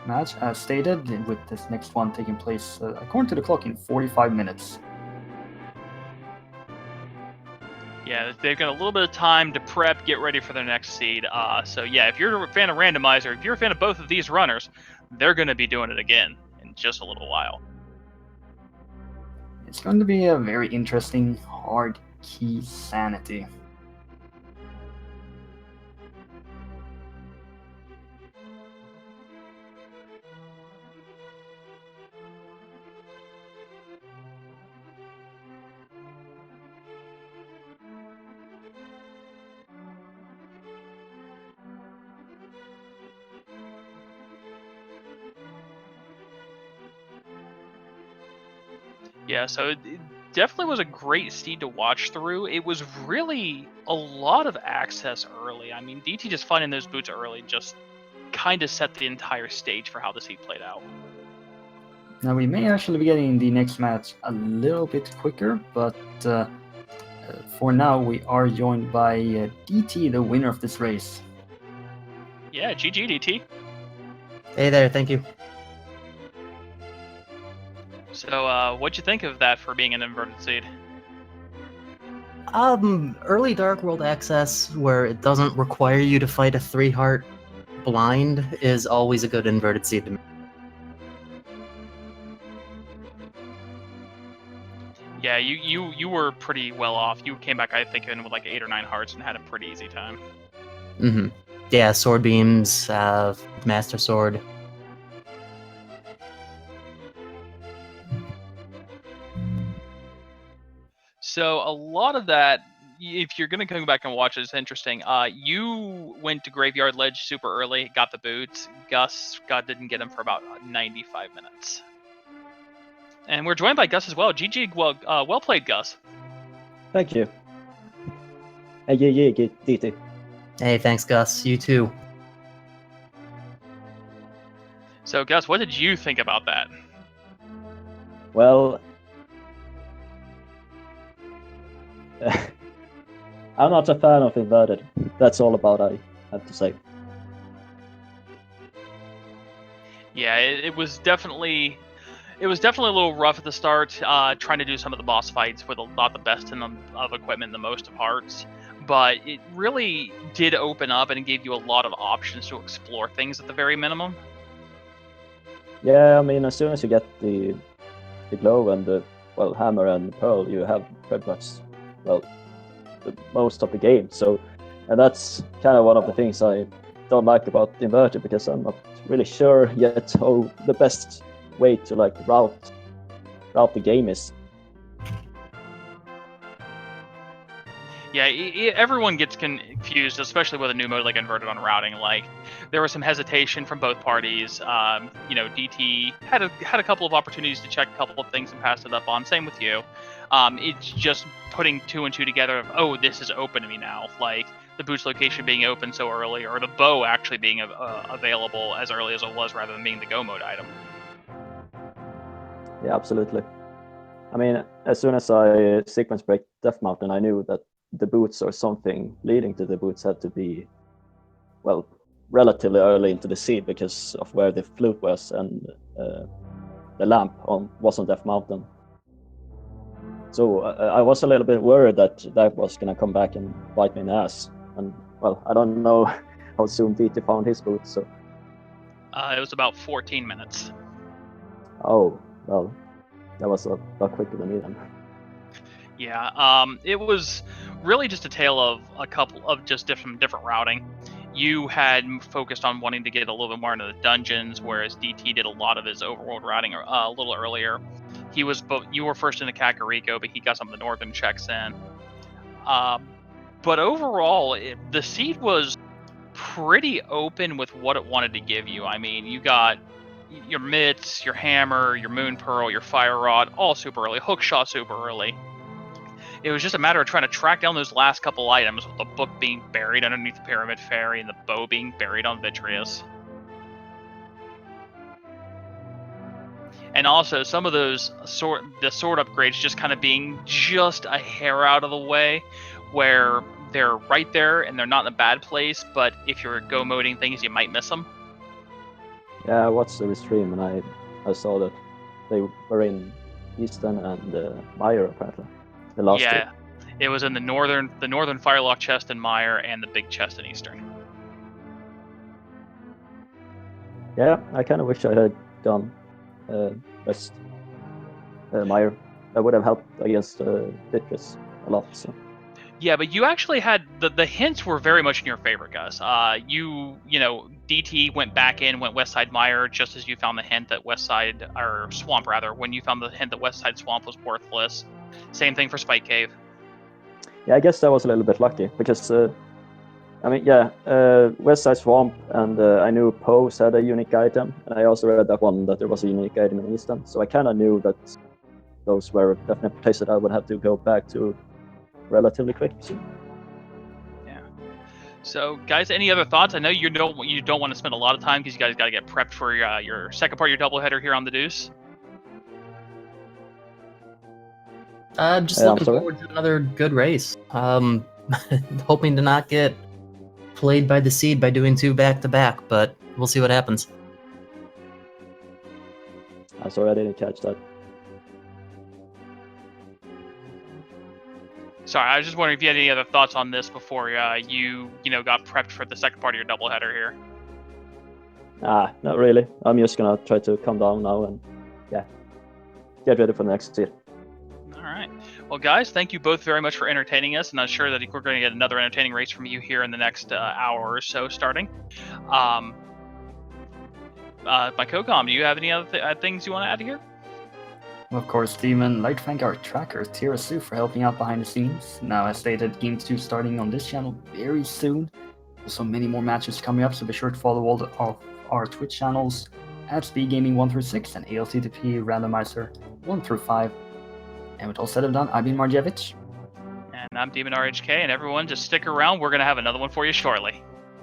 S1: match, as stated, with this next one taking place, according to the clock, in 45 minutes.
S2: Yeah, they've got a little bit of time to prep, get ready for their next seed. So yeah, if you're a fan of Randomizer, if you're a fan of both of these runners, they're going to be doing it again in just a little while.
S1: It's going to be a very interesting hard key sanity.
S2: Yeah, so it definitely was a great seed to watch through. It was really a lot of access early. I mean, DT just finding those boots early just kind of set the entire stage for how the seed played out.
S1: Now we may actually be getting the next match a little bit quicker, but for now we are joined by DT, the winner of this race.
S2: Yeah, GG DT.
S3: Hey there, thank you.
S2: So, what'd you think of that for being an inverted seed?
S3: Early Dark World access, where it doesn't require you to fight a 3-heart blind, is always a good inverted seed to me.
S2: Yeah, you were pretty well off. You came back, I think, in with like 8 or 9 hearts and had a pretty easy time.
S3: Mm-hmm. Yeah, sword beams, master sword.
S2: So a lot of that, if you're gonna come back and watch it, it's interesting. You went to Graveyard Ledge super early, got the boots. Gus didn't get them for about 95 minutes. And we're joined by Gus as well. GG, well played, Gus.
S4: Thank you. Yeah, DT.
S3: Hey, thanks, Gus. You too.
S2: So Gus, what did you think about that?
S4: Well, I'm not a fan of inverted. That's all about I have to say.
S2: Yeah, it was definitely a little rough at the start, trying to do some of the boss fights with not the best of equipment, the most of hearts. But it really did open up and it gave you a lot of options to explore things at the very minimum.
S4: Yeah, I mean, as soon as you get the glow and the hammer and pearl, you have pretty much the most of the game. So, and that's kind of one of the things I don't like about inverted, because I'm not really sure yet how the best way to like route the game is.
S2: Yeah, everyone gets confused, especially with a new mode like inverted on routing. Like, there was some hesitation from both parties. DT had a couple of opportunities to check a couple of things and passed it up on. Same with you. It's just putting 2 and 2 together of, oh, this is open to me now. Like, the boots location being open so early, or the bow actually being available as early as it was, rather than being the go mode item.
S4: Yeah, absolutely. I mean, as soon as I sequence break Death Mountain, I knew that the boots or something leading to the boots had to be, well, relatively early into the seed because of where the flute was and the lamp was on Death Mountain. So I was a little bit worried that was going to come back and bite me in the ass. And, well, I don't know how soon DT found his boots, so...
S2: It was about 14 minutes.
S4: Oh, well, that was a lot quicker than me then.
S2: Yeah, it was really just a tale of a couple of just different routing. You had focused on wanting to get a little bit more into the dungeons, whereas DT did a lot of his overworld routing a little earlier. You were first into Kakariko, but he got some of the northern checks in. But overall, the seed was pretty open with what it wanted to give you. I mean, you got your mitts, your hammer, your moon pearl, your fire rod, all super early. Hookshot super early. It was just a matter of trying to track down those last couple items, with the book being buried underneath the Pyramid Fairy and the bow being buried on Vitreous. And also some of those sword upgrades just kind of being just a hair out of the way, where they're right there and they're not in a bad place, but if you're go moding things, you might miss them.
S4: Yeah, I watched the stream and I saw that they were in Eastern and Meyer apparently. The last two.
S2: Yeah, it was in the northern Firelock chest in Meyer and the big chest in Eastern.
S4: Yeah, I kind of wish I had gone West Meyer. That would have helped against Citrus a lot. So.
S2: Yeah, but you actually had the hints were very much in your favor, Gus. You know, DT went back in, went Westside Mire, just as you found the hint that Westside, or Swamp rather, when you found the hint that Westside Swamp was worthless. Same thing for Spike Cave.
S4: Yeah, I guess that was a little bit lucky because, I mean, yeah, Westside Swamp and I knew Pose had a unique item, and I also read that one that there was a unique item in Eastern, so I kind of knew that those were definitely places that I would have to go back to relatively quick. So.
S2: Yeah. So, guys, any other thoughts? I know you don't want to spend a lot of time because you guys got to get prepped for your second part of your doubleheader here on the Deuce.
S3: Just looking forward to another good race. Hoping to not get played by the seed by doing 2 back-to-back, but we'll see what happens.
S4: I'm sorry I didn't catch that.
S2: Sorry, I was just wondering if you had any other thoughts on this before you got prepped for the second part of your doubleheader here.
S4: Not really. I'm just gonna try to calm down now and get ready for the next seed.
S2: All right. Well, guys, thank you both very much for entertaining us, and I'm sure that we're going to get another entertaining race from you here in the next hour or so starting. My co-com, do you have any other things you want to add here?
S1: Of course, Demon, I'd like to thank our tracker, Tira Sue, for helping out behind the scenes. Now, as stated, Game 2 starting on this channel very soon. Also, many more matches coming up, so be sure to follow all of our Twitch channels at Speed Gaming 1 through 6 and ALTTP Randomizer 1 through 5. And with all said and done, I've been Marjevich.
S2: And I'm Demon RHK, and everyone, just stick around. We're going to have another one for you shortly.